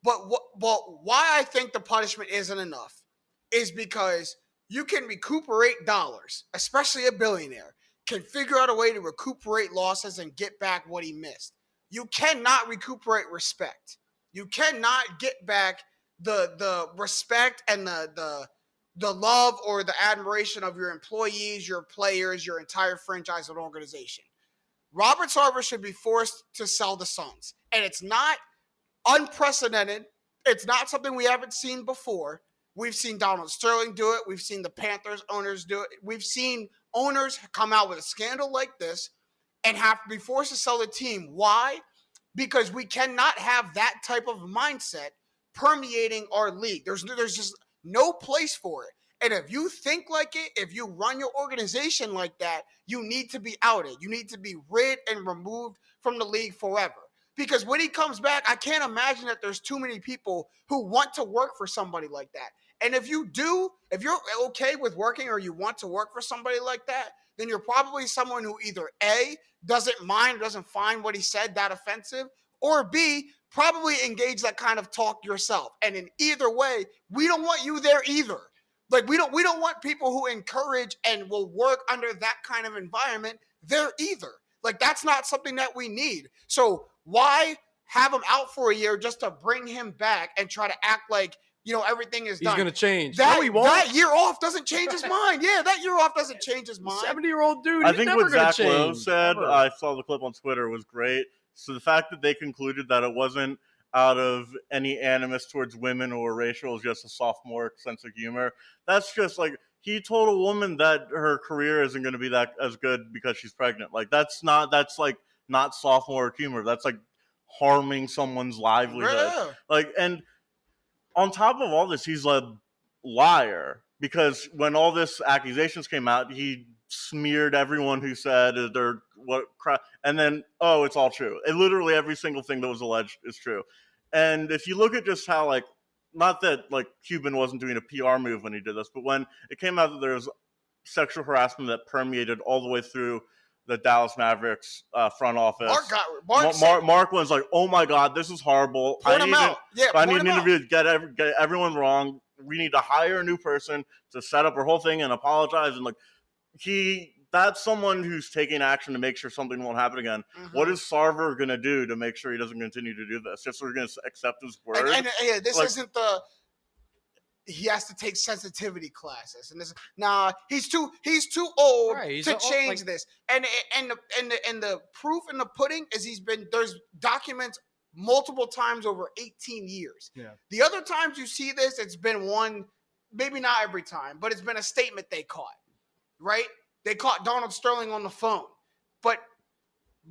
Speaker 2: But why I think the punishment isn't enough is because you can recuperate dollars, especially a billionaire, can figure out a way to recuperate losses and get back what he missed. You cannot recuperate respect. You cannot get back the respect and the love or the admiration of your employees, your players, your entire franchise and organization. Robert Sarver should be forced to sell the Suns. And it's not unprecedented. It's not something we haven't seen before. We've seen Donald Sterling do it. We've seen the Panthers owners do it. We've seen owners come out with a scandal like this and have to be forced to sell the team. Why? Because we cannot have that type of mindset permeating our league. There's just no place for it. And if you think like it, if you run your organization like that, you need to be outed. You need to be rid and removed from the league forever. Because when he comes back, I can't imagine that there's too many people who want to work for somebody like that. And if you're okay with working or you want to work for somebody like that, then you're probably someone who either A, doesn't mind, doesn't find what he said that offensive, or B, probably engage that kind of talk yourself. And in either way, we don't want you there either. Like we don't want people who encourage and will work under that kind of environment there either. Like that's not something that we need. So why have him out for a year just to bring him back and try to act like, everything is done?
Speaker 3: He's going to change.
Speaker 2: No, he won't. That year off doesn't change his mind. Yeah, that year off doesn't change his mind.
Speaker 3: 70-year-old dude,
Speaker 4: I think
Speaker 3: never
Speaker 4: what Zach Lowe
Speaker 3: said,
Speaker 4: I saw the clip on Twitter, was great. So the fact that they concluded that it wasn't out of any animus towards women or racial, just a sophomore sense of humor. That's just like, he told a woman that her career isn't going to be that as good because she's pregnant. Like that's like not sophomore humor. That's like harming someone's livelihood.
Speaker 2: Yeah.
Speaker 4: Like, and on top of all this, he's a liar because when all this accusations came out, he smeared everyone who said they're what crap, and then it's all true. And literally every single thing that was alleged is true. And if you look at just how like, not that like Cuban wasn't doing a PR move when he did this, but when it came out that there was sexual harassment that permeated all the way through the Dallas Mavericks front office. Mark was like, "Oh my God, this is horrible. I need an interview to get everyone wrong. We need to hire a new person to set up her whole thing and apologize." And like that's someone who's taking action to make sure something won't happen again. Mm-hmm. What is Sarver going to do to make sure he doesn't continue to do this? Just so we're going to accept his word?
Speaker 2: And this isn't he has to take sensitivity classes, and he's too old to change this. And the proof in the pudding is there's documents multiple times over 18 years. Yeah. The other times you see this, it's been one, maybe not every time, but it's been a statement they caught, right? They caught Donald Sterling on the phone, but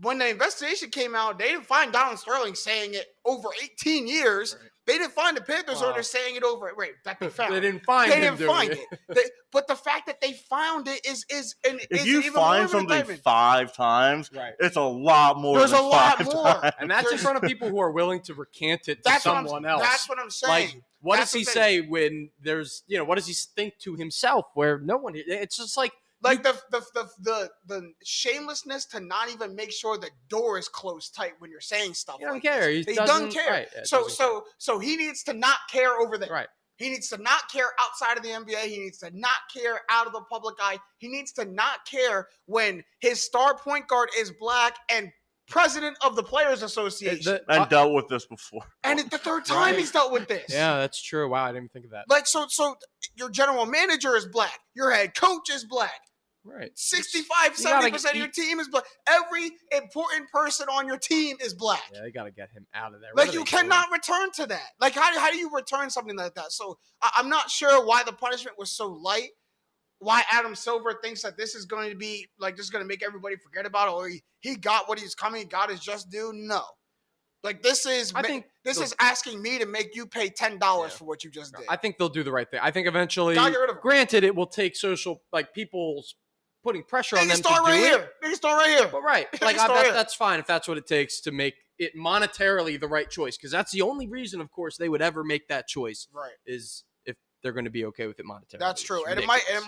Speaker 2: when the investigation came out, they didn't find Donald Sterling saying it over 18 years. Right. They didn't find the Panthers owner saying it over. Right, that they found.
Speaker 3: They didn't find
Speaker 2: it. But the fact that they found it is
Speaker 4: if you find something 5 times, it's a lot more.
Speaker 2: There's a lot more,
Speaker 3: and that's in front of people who are willing to recant it to someone else.
Speaker 2: That's what I'm saying.
Speaker 3: Like, what does he say when there's what does he think to himself where no one? It's just like.
Speaker 2: Like the shamelessness to not even make sure the door is closed tight when you're saying stuff.
Speaker 3: He doesn't care.
Speaker 2: He doesn't care. Right. So he needs to not care over there.
Speaker 3: Right.
Speaker 2: He needs to not care outside of the NBA. He needs to not care out of the public eye. He needs to not care when his star point guard is black and president of the Players Association.
Speaker 4: And dealt with this before.
Speaker 2: And it's the third time he's dealt with this.
Speaker 3: Yeah, that's true. Wow, I didn't even think of that.
Speaker 2: Like, so your general manager is black. Your head coach is black.
Speaker 3: Right.
Speaker 2: 65-70% of your team is black. Every important person on your team is black.
Speaker 3: Yeah, they got to get him out of there.
Speaker 2: Like, you cannot return to that. Like, how do you return something like that? So I'm not sure why the punishment was so light. Why Adam Silver thinks that this is going to be like this is going to make everybody forget about it, or he got what he's coming, got his just due. No. Like, this is asking me to make you pay $10 for what you just did.
Speaker 3: I think they'll do the right thing. I think eventually, granted, it will take people's putting pressure on them to do it.
Speaker 2: They can start right here.
Speaker 3: But that's fine if that's what it takes to make it monetarily the right choice, because that's the only reason, of course, they would ever make that choice.
Speaker 2: Right.
Speaker 3: Is if they're going to be okay with it monetarily.
Speaker 2: That's true, and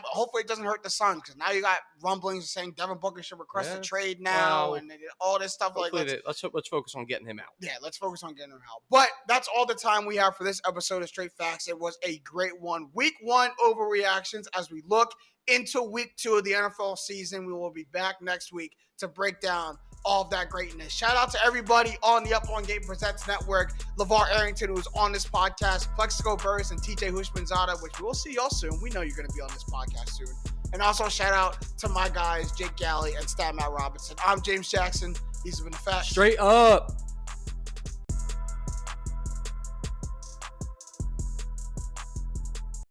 Speaker 2: hopefully it doesn't hurt the Suns, because now you got rumblings saying Devin Booker should request a trade now, and all this stuff. Like,
Speaker 3: let's focus on getting him out.
Speaker 2: Yeah, let's focus on getting him out. But that's all the time we have for this episode of Straight Facts. It was a great one. Week 1 overreactions as we look into week 2 of the NFL season. We will be back next week to break down all of that greatness. Shout out to everybody on the Up On Game Presents Network. LeVar Arrington, who was on this podcast, Plexico Burris, and TJ Hushmanzada, which we'll see y'all soon. We know you're going to be on this podcast soon. And also shout out to my guys, Jake Galley and Stat Matt Robinson. I'm James Jackson. These have been the facts.
Speaker 3: Straight up.